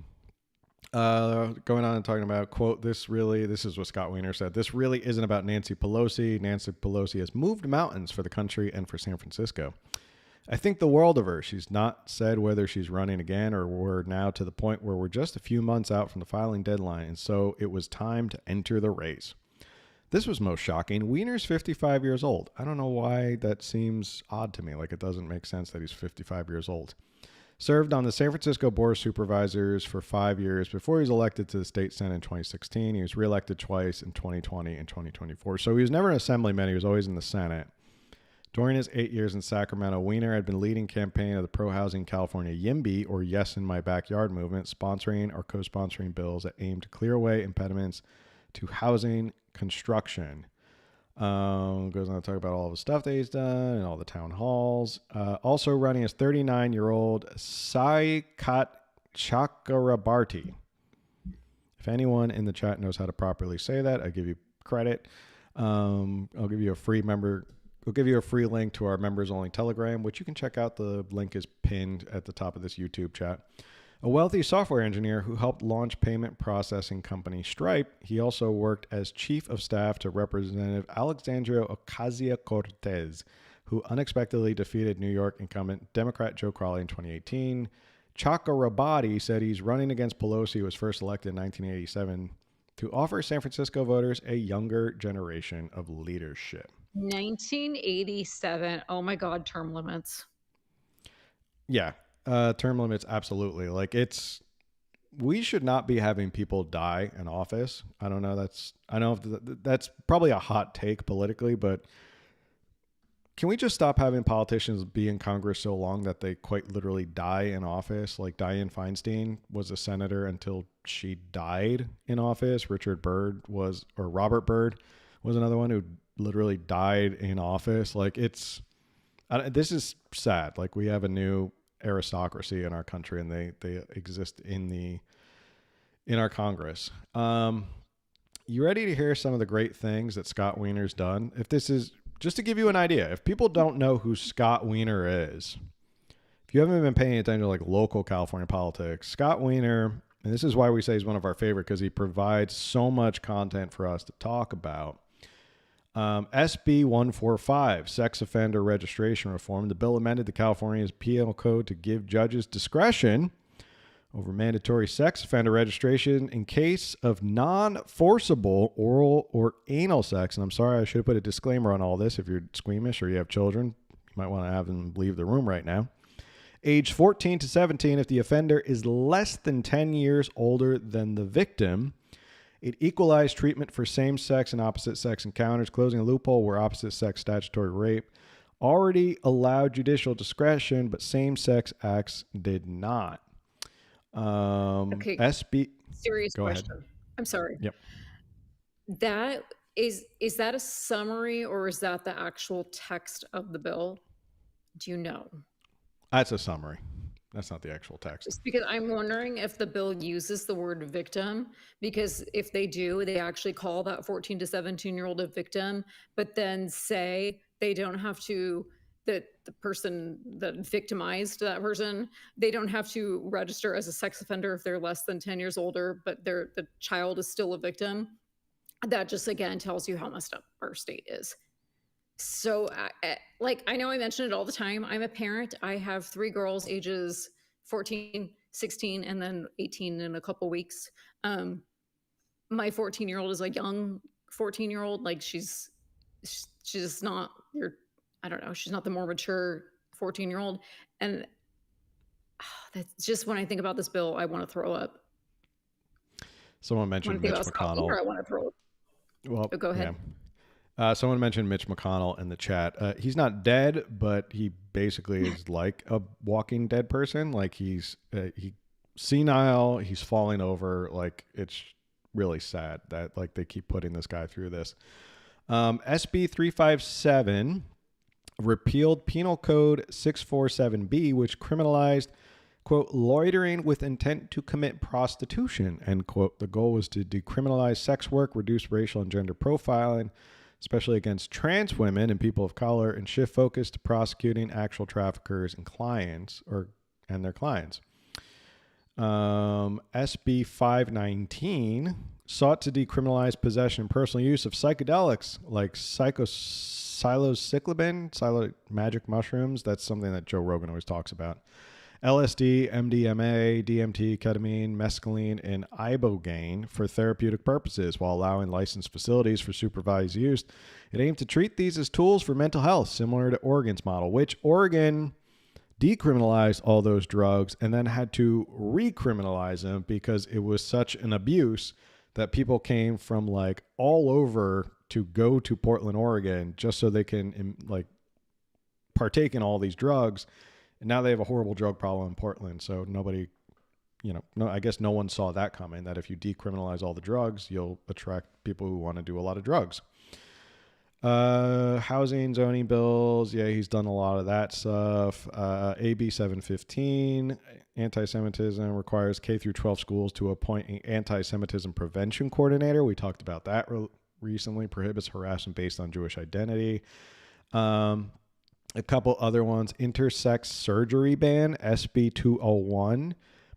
Going on and talking about, quote, this is what Scott Wiener said. This really isn't about Nancy Pelosi. Nancy Pelosi has moved mountains for the country and for San Francisco. I think the world of her. She's not said whether she's running again or we're now to the point where we're just a few months out from the filing deadline. And so it was time to enter the race. This was most shocking. Wiener's 55 years old. I don't know why that seems odd to me. Like it doesn't make sense that he's 55 years old. Served on the San Francisco Board of Supervisors for 5 years before he was elected to the state Senate in 2016. He was reelected twice in 2020 and 2024. So he was never an assemblyman. He was always in the Senate. During his 8 years in Sacramento, Wiener had been leading campaign of the pro-housing California YIMBY, or Yes in My Backyard movement, sponsoring or co-sponsoring bills that aim to clear away impediments to housing construction. Goes on to talk about all the stuff that he's done and all the town halls. Also running is 39-year-old Saikat Chakrabarti. If anyone in the chat knows how to properly say that, I give you credit. I'll give you a free link to our members only Telegram, which you can check out. The link is pinned at the top of this YouTube chat. A wealthy software engineer who helped launch payment processing company Stripe, he also worked as chief of staff to Representative Alexandria Ocasio-Cortez, who unexpectedly defeated New York incumbent Democrat Joe Crowley in 2018. Chakrabarty said he's running against Pelosi, who was first elected in 1987, to offer San Francisco voters a younger generation of leadership. 1987. Oh my God, term limits. Yeah, term limits, absolutely. Like we should not be having people die in office. I don't know. That's probably a hot take politically, but can we just stop having politicians be in Congress so long that they quite literally die in office? Like Dianne Feinstein was a senator until she died in office. Robert Byrd was another one who literally died in office. Like this is sad. Like we have a new aristocracy in our country, and they exist in our Congress. You ready to hear some of the great things that Scott Wiener's done? If this is just to give you an idea, if people don't know who Scott Wiener is, if you haven't been paying attention to like local California politics, Scott Wiener, and this is why we say he's one of our favorite, because he provides so much content for us to talk about. SB 145, sex offender registration reform. The bill amended the California's penal code to give judges discretion over mandatory sex offender registration in case of non-forcible oral or anal sex. And I'm sorry, I should have put a disclaimer on all this. If you're squeamish or you have children, you might want to have them leave the room right now. Age 14 to 17, if the offender is less than 10 years older than the victim. It equalized treatment for same-sex and opposite-sex encounters, closing a loophole where opposite-sex statutory rape already allowed judicial discretion, but same-sex acts did not. Okay. SB. Serious Go question. ahead. I'm sorry. Yep. That is that a summary or is that the actual text of the bill? Do you know? That's a summary. That's not the actual text. Just because I'm wondering if the bill uses the word victim, because if they do, they actually call that 14 to 17-year-old a victim, but then say they don't have to, that the person that victimized that person, they don't have to register as a sex offender if they're less than 10 years older, but the child is still a victim. That just, again, tells you how messed up our state is. So, I know I mention it all the time. I'm a parent. I have 3 girls, ages 14, 16, and then 18 in a couple weeks. My 14-year-old is a young 14-year-old. Like she's not I don't know. She's not the more mature 14-year-old. And that's just, when I think about this bill, I want to throw up. Someone mentioned Mitch McConnell. I want to throw up. Well, go ahead. Yeah. Someone mentioned Mitch McConnell in the chat. He's not dead, but he basically is like a walking dead person. Like he's senile. He's falling over. Like it's really sad that like they keep putting this guy through this. SB 357 repealed Penal Code 647B, which criminalized, quote, loitering with intent to commit prostitution, end quote. The goal was to decriminalize sex work, reduce racial and gender profiling, especially against trans women and people of color, and shift focus to prosecuting actual traffickers and their clients. SB 519 sought to decriminalize possession and personal use of psychedelics like psilocybin, magic mushrooms. That's something that Joe Rogan always talks about. LSD, MDMA, DMT, ketamine, mescaline, and ibogaine for therapeutic purposes while allowing licensed facilities for supervised use. It aimed to treat these as tools for mental health, similar to Oregon's model, which Oregon decriminalized all those drugs and then had to recriminalize them because it was such an abuse that people came from like all over to go to Portland, Oregon, just so they can like partake in all these drugs. And now they have a horrible drug problem in Portland. So nobody, I guess no one saw that coming, that if you decriminalize all the drugs, you'll attract people who want to do a lot of drugs. Housing, zoning bills. Yeah, he's done a lot of that stuff. AB 715, anti-Semitism, requires K through 12 schools to appoint an anti-Semitism prevention coordinator. We talked about that recently. Prohibits harassment based on Jewish identity. A couple other ones. Intersex surgery ban, SB 201,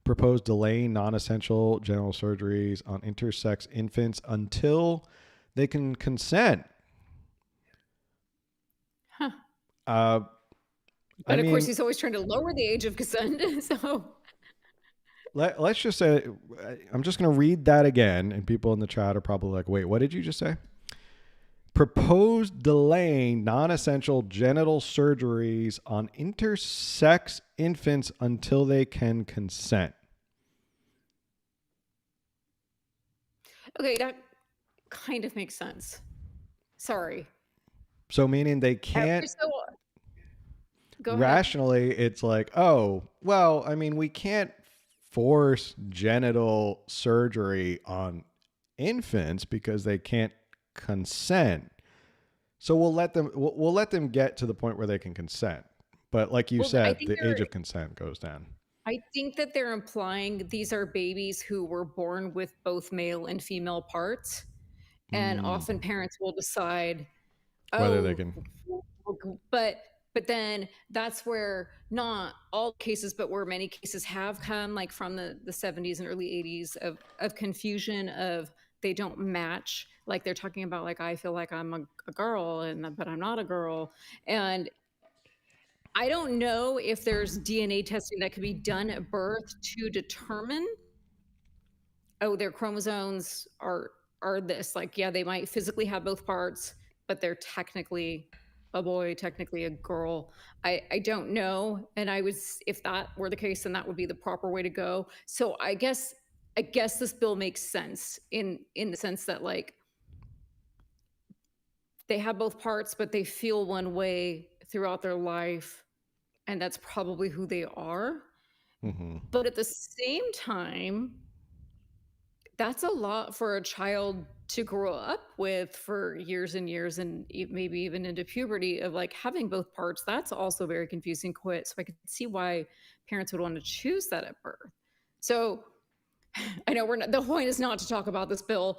proposed delaying non-essential general surgeries on intersex infants until they can consent. Huh. Uh, But I of course, mean, he's always trying to lower the age of consent. So let's just say, I'm just going to read that again, and people in the chat are probably like, wait, what did you just say? Proposed delaying non-essential genital surgeries on intersex infants until they can consent. okay, that kind of makes sense. Sorry. So meaning they can't, So go ahead. rationally, it's like, oh, well, I mean, we can't force genital surgery on infants because they can't consent. So we'll let them get to the point where they can consent. But like you Well, I said, think the age of consent goes down. I think that they're implying these are babies who were born with both male and female parts, and often parents will decide, Whether they oh, can. but then that's where not all cases, but where many cases have come, like from the 70s and early 80s of confusion of they don't match. Like they're talking about like, I feel like I'm a girl but I'm not a girl. And I don't know if there's DNA testing that could be done at birth to determine, oh, their chromosomes are this. Like, yeah, they might physically have both parts, but they're technically a boy, technically a girl. I don't know. And if that were the case, then that would be the proper way to go. So I guess this bill makes sense in the sense that like they have both parts, but they feel one way throughout their life, and that's probably who they are. Mm-hmm. But at the same time, that's a lot for a child to grow up with for years and years and maybe even into puberty of like having both parts. That's also very confusing. So I could see why parents would want to choose that at birth. So I know the point is not to talk about this bill.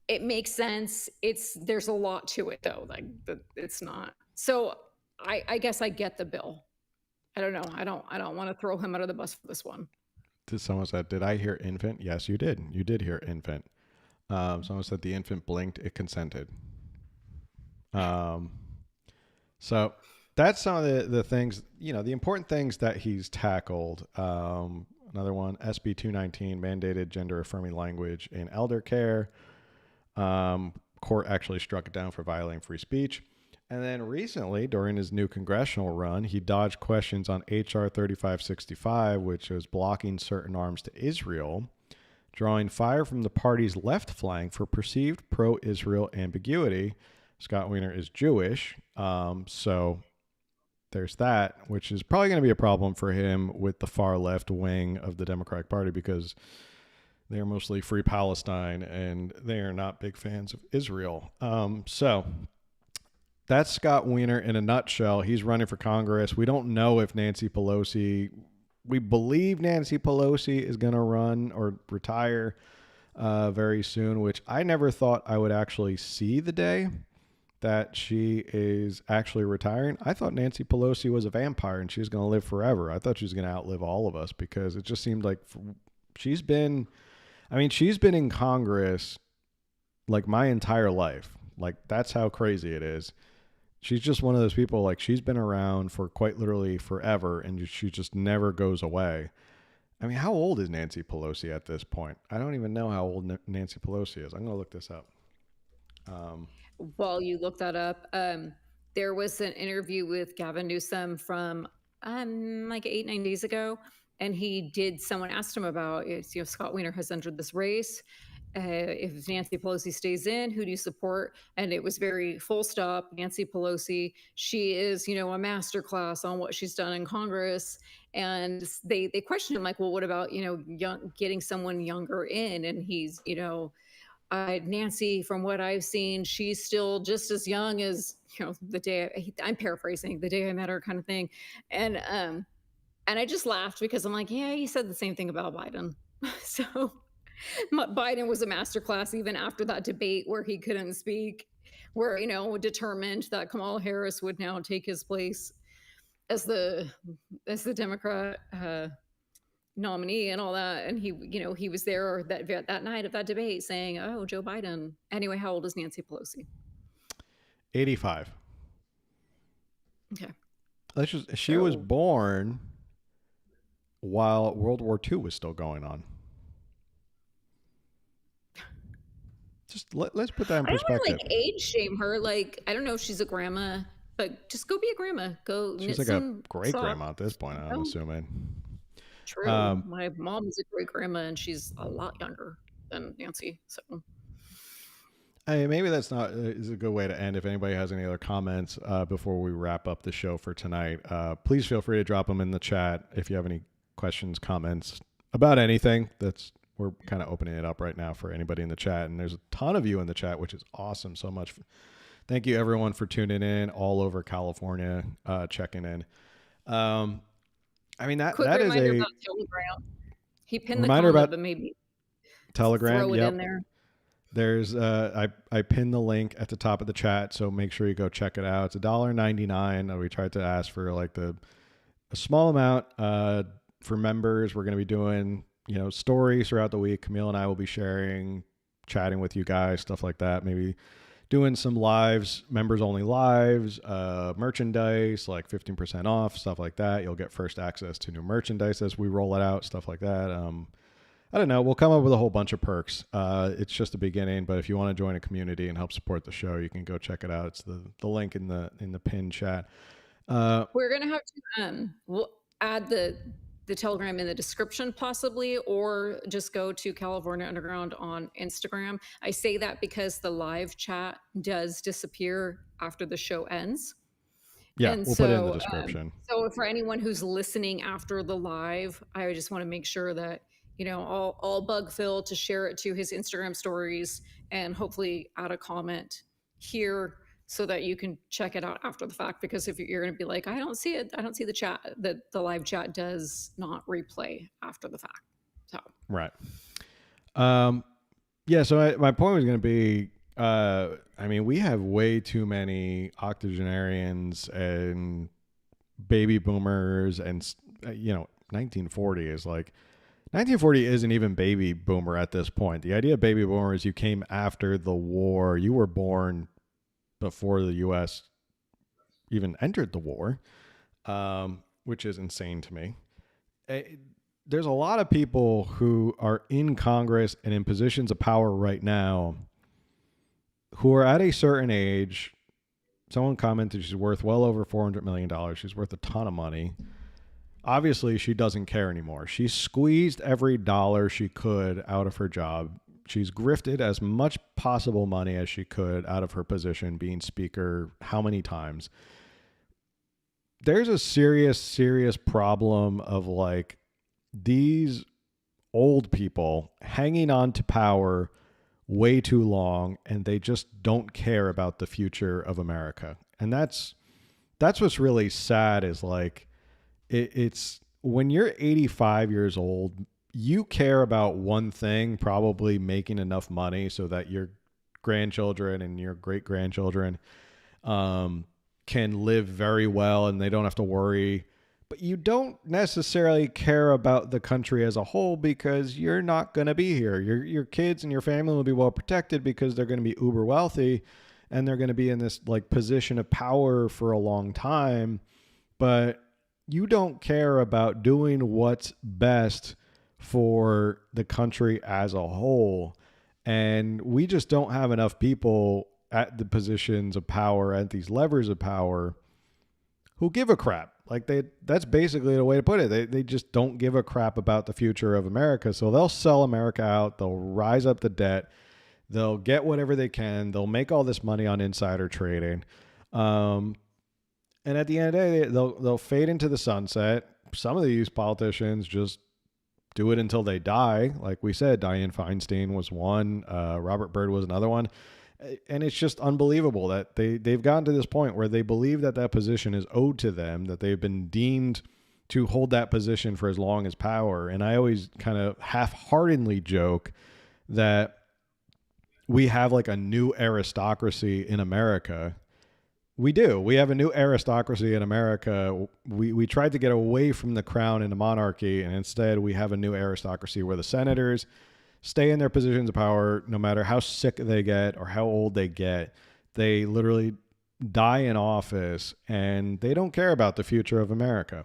It makes sense. There's a lot to it though. Like it's not. So I guess I get the bill. I don't know. I don't want to throw him out of the bus for this one. Someone said, did I hear infant? Yes, you did. You did hear infant. Someone said the infant blinked, it consented. So that's some of the things, the important things that he's tackled. Another one, SB 219, mandated gender affirming language in elder care. Court actually struck it down for violating free speech. And then recently, during his new congressional run, he dodged questions on H.R. 3565, which was blocking certain arms to Israel, drawing fire from the party's left flank for perceived pro-Israel ambiguity. Scott Wiener is Jewish, so there's that, which is probably going to be a problem for him with the far left wing of the Democratic Party because they're mostly free Palestine and they are not big fans of Israel. So that's Scott Wiener in a nutshell. He's running for Congress. We don't know if we believe Nancy Pelosi is going to run or retire very soon, which I never thought I would actually see the day that she is actually retiring. I thought Nancy Pelosi was a vampire and she was going to live forever. I thought she was going to outlive all of us because it just seemed like she's been in Congress like my entire life. Like that's how crazy it is. She's just one of those people, like she's been around for quite literally forever and she just never goes away. I mean, how old is Nancy Pelosi at this point? I don't even know how old Nancy Pelosi is. I'm going to look this up. While you look that up, there was an interview with Gavin Newsom from like 8-9 days ago, and someone asked him about Scott Wiener has entered this race. If Nancy Pelosi stays in, who do you support? And it was very full stop. Nancy Pelosi, she is, a masterclass on what she's done in Congress. And they questioned him like, well, what about, getting someone younger in? And he's, Nancy, from what I've seen, she's still just as young as, the day I'm paraphrasing, the day I met her kind of thing. And I just laughed because I'm like, yeah, he said the same thing about Biden. So Biden was a masterclass even after that debate where he couldn't speak, where, determined that Kamala Harris would now take his place as the Democrat nominee and all that. And he was there that night of that debate saying, "Oh, Joe Biden." Anyway, how old is Nancy Pelosi? 85. Okay. She was born while World War II was still going on. Just let's put that in perspective. I don't want to age shame her. Like, I don't know if she's a grandma, but just go be a grandma. Go. She's like a great grandma at this point, I'm assuming. True. My mom is a great grandma, and she's a lot younger than Nancy. So. Maybe that's not is a good way to end. If anybody has any other comments before we wrap up the show for tonight, please feel free to drop them in the chat. If you have any questions, comments about anything, we're kind of opening it up right now for anybody in the chat. And there's a ton of you in the chat, which is awesome. So much. Thank you everyone for tuning in all over California, checking in. I mean, that is about Telegram. He pinned the comment, but maybe Telegram. Throw it in there. There's I pinned the link at the top of the chat, so make sure you go check it out. It's $1.99. We tried to ask for like a small amount for members. We're going to be doing stories throughout the week. Camille and I will be sharing, chatting with you guys, stuff like that. Maybe doing some lives, members only lives, merchandise like 15% off, stuff like that. You'll get first access to new merchandise as we roll it out, stuff like that. I don't know. We'll come up with a whole bunch of perks. It's just the beginning, but if you want to join a community and help support the show, you can go check it out. It's the link in the pinned chat. We're gonna have to we'll add the Telegram in the description possibly, or just go to California Underground on Instagram. I say that because the live chat does disappear after the show ends. Yeah, we'll put it in the description. So for anyone who's listening after the live, I just want to make sure that I'll bug Phil to share it to his Instagram stories and hopefully add a comment here so that you can check it out after the fact. Because if you're going to be like, I don't see it, I don't see the chat, the live chat does not replay after the fact. So right. Yeah. So my point was going to be, I mean, we have way too many octogenarians and baby boomers, and 1940 is like. 1940 isn't even baby boomer at this point. The idea of baby boomer is you came after the war. You were born before the U.S. even entered the war, which is insane to me. There's a lot of people who are in Congress and in positions of power right now who are at a certain age. Someone commented she's worth well over $400 million. She's worth a ton of money. Obviously, she doesn't care anymore. She squeezed every dollar she could out of her job. She's grifted as much possible money as she could out of her position being speaker how many times. There's a serious, serious problem of like these old people hanging on to power way too long, and they just don't care about the future of America. And that's what's really sad is like, it's when you're 85 years old, you care about one thing, probably making enough money so that your grandchildren and your great grandchildren can live very well and they don't have to worry. But you don't necessarily care about the country as a whole because you're not going to be here. Your kids and your family will be well protected because they're going to be uber wealthy and they're going to be in this like position of power for a long time. But you don't care about doing what's best for the country as a whole. And we just don't have enough people at the positions of power, at these levers of power, who give a crap. Like that's basically the way to put it. They just don't give a crap about the future of America. So they'll sell America out. They'll rise up the debt. They'll get whatever they can. They'll make all this money on insider trading. And at the end of the day, they'll fade into the sunset. Some of these politicians just do it until they die. Like we said, Dianne Feinstein was one. Robert Byrd was another one. And it's just unbelievable that they've gotten to this point where they believe that position is owed to them, that they've been deemed to hold that position for as long as power. And I always kind of half-heartedly joke that we have like a new aristocracy in America We do. We have a new aristocracy in America. We tried to get away from the crown and the monarchy, and instead we have a new aristocracy where the senators stay in their positions of power no matter how sick they get or how old they get. They literally die in office, and they don't care about the future of America.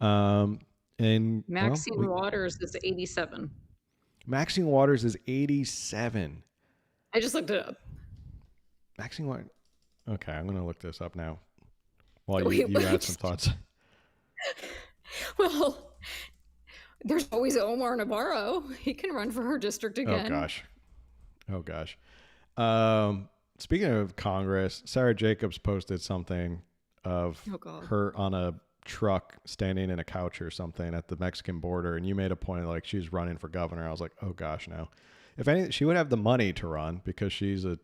And Maxine Waters is 87. Maxine Waters is 87. I just looked it up. Maxine Waters. Okay, I'm going to look this up now while you add some thoughts. Well, there's always Omar Navarro. He can run for her district again. Oh, gosh. Speaking of Congress, Sarah Jacobs posted something of her on a truck standing in a couch or something at the Mexican border, and you made a point like she's running for governor. I was like, oh, gosh, no. If anything, she would have the money to run because she's a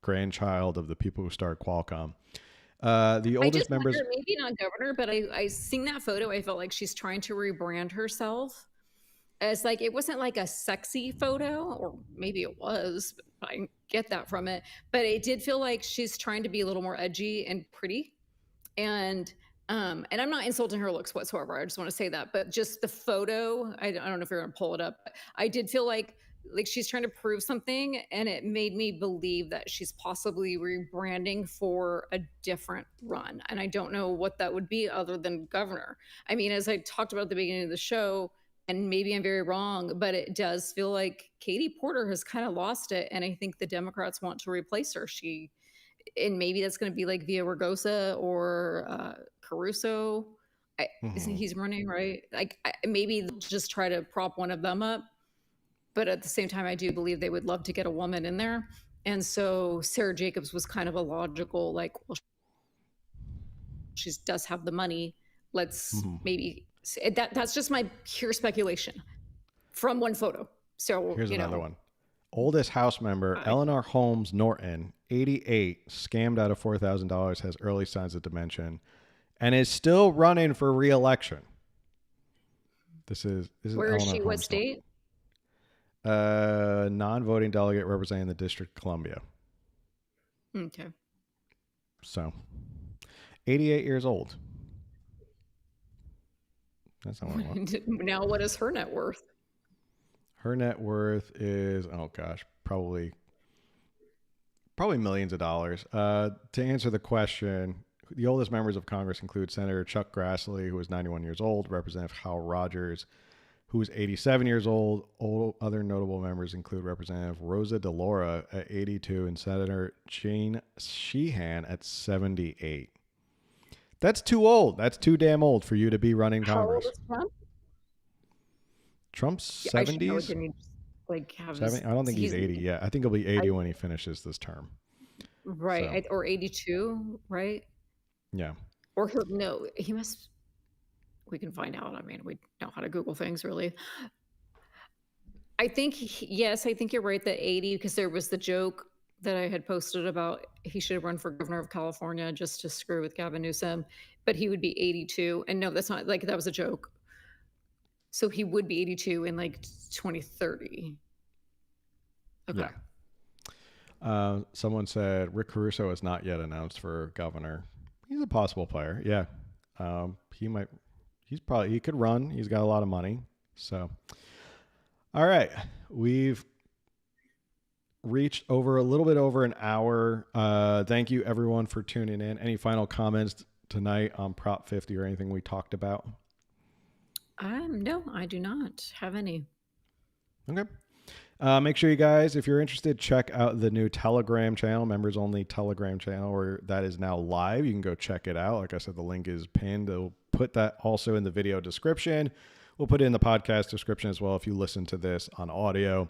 grandchild of the people who started Qualcomm. The oldest members, maybe not governor, but I seen that photo. I felt like she's trying to rebrand herself as like, it wasn't like a sexy photo, or maybe it was, but I get that from it, but it did feel like she's trying to be a little more edgy and pretty. And I'm not insulting her looks whatsoever. I just want to say that, but just the photo, I don't know if you're going to pull it up. I did feel like she's trying to prove something, and it made me believe that she's possibly rebranding for a different run. And I don't know what that would be other than governor. I mean, as I talked about at the beginning of the show, and maybe I'm very wrong, but it does feel like Katie Porter has kind of lost it. And I think the Democrats want to replace her. And maybe that's going to be like Villaraigosa or Caruso. He's running, right? Like maybe they'll just try to prop one of them up. But at the same time, I do believe they would love to get a woman in there. And so Sarah Jacobs was kind of a logical, like, well, she does have the money. Let's maybe that's just my pure speculation from one photo. So here's another one. Oldest House member, Eleanor Holmes Norton, 88, scammed out of $4,000, has early signs of dementia, and is still running for re-election. This is where Eleanor is she? Holmes What state? Non-voting delegate representing the District of Columbia. Okay. So, 88 years old. That's not what I want. Now, what is her net worth? Her net worth is, oh gosh, probably millions of dollars. To answer the question, the oldest members of Congress include Senator Chuck Grassley, who is 91 years old, Representative Hal Rogers, who is 87 years old. Other notable members include Representative Rosa DeLauro at 82 and Senator Jane Sheehan at 78. That's too old. That's too damn old for you to be running Congress. How old is Trump? Trump's 70s? I don't think he's 80 yet. I think he'll be 80 when he finishes this term. Right. So. Or 82, right? Yeah. Or he must... We can find out. I mean, we know how to Google things, really. I think, yes, I think you're right that 80, because there was the joke that I had posted about he should have run for governor of California just to screw with Gavin Newsom, but he would be 82. And no, that's not, like, that was a joke. So he would be 82 in like 2030. Okay. Yeah. Someone said Rick Caruso is not yet announced for governor. He's a possible player. Yeah. He could run. He's got a lot of money. So, all right. We've reached a little bit over an hour. Thank you everyone for tuning in. Any final comments tonight on Prop 50 or anything we talked about? No, I do not have any. Okay. Make sure you guys, if you're interested, check out the new Telegram channel, members only Telegram channel, where that is now live. You can go check it out. Like I said, the link is pinned. We'll put that also in the video description. We'll put it in the podcast description as well if you listen to this on audio.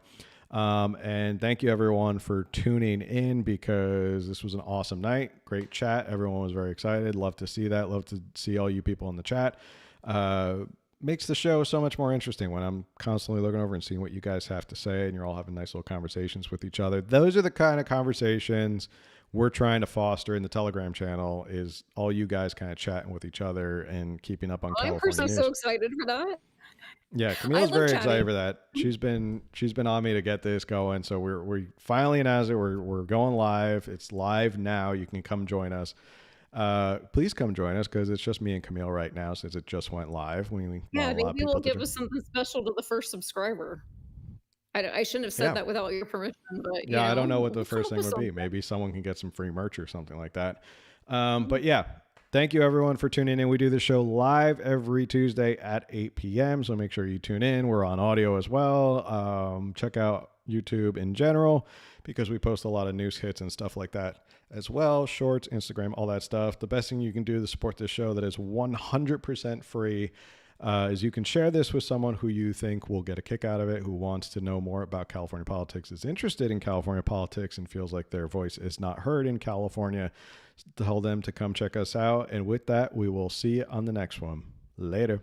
And thank you everyone for tuning in, because this was an awesome night. Great chat. Everyone was very excited. Love to see that. Love to see all you people in the chat. Makes the show so much more interesting when I'm constantly looking over and seeing what you guys have to say, and you're all having nice little conversations with each other. Those are the kind of conversations we're trying to foster in the Telegram channel, is all you guys kind of chatting with each other and keeping up on California news. I'm so excited for that. Yeah, Camille's very excited for that. She's been on me to get this going, so we're finally announced it. We're going live. It's live now. You can come join us. please come join us because it's just me and Camille right now since it just went live. We want Yeah, a lot of maybe people we'll to give join. us something special to the first subscriber. I shouldn't have said Yeah. that without your permission, but Yeah, I don't know what the we'll come first up thing with would be. something. Maybe someone can get some free merch or something like that. But yeah, thank you everyone for tuning in. We do the show live every Tuesday at 8 p.m. So make sure you tune in. We're on audio as well. Check out YouTube in general because we post a lot of news hits and stuff like that as well. Shorts, Instagram, all that stuff. The best thing you can do to support this show that is 100% free is you can share this with someone who you think will get a kick out of it, who wants to know more about California politics, is interested in California politics, and feels like their voice is not heard in California. Tell them to come check us out. And with that, we will see you on the next one. Later.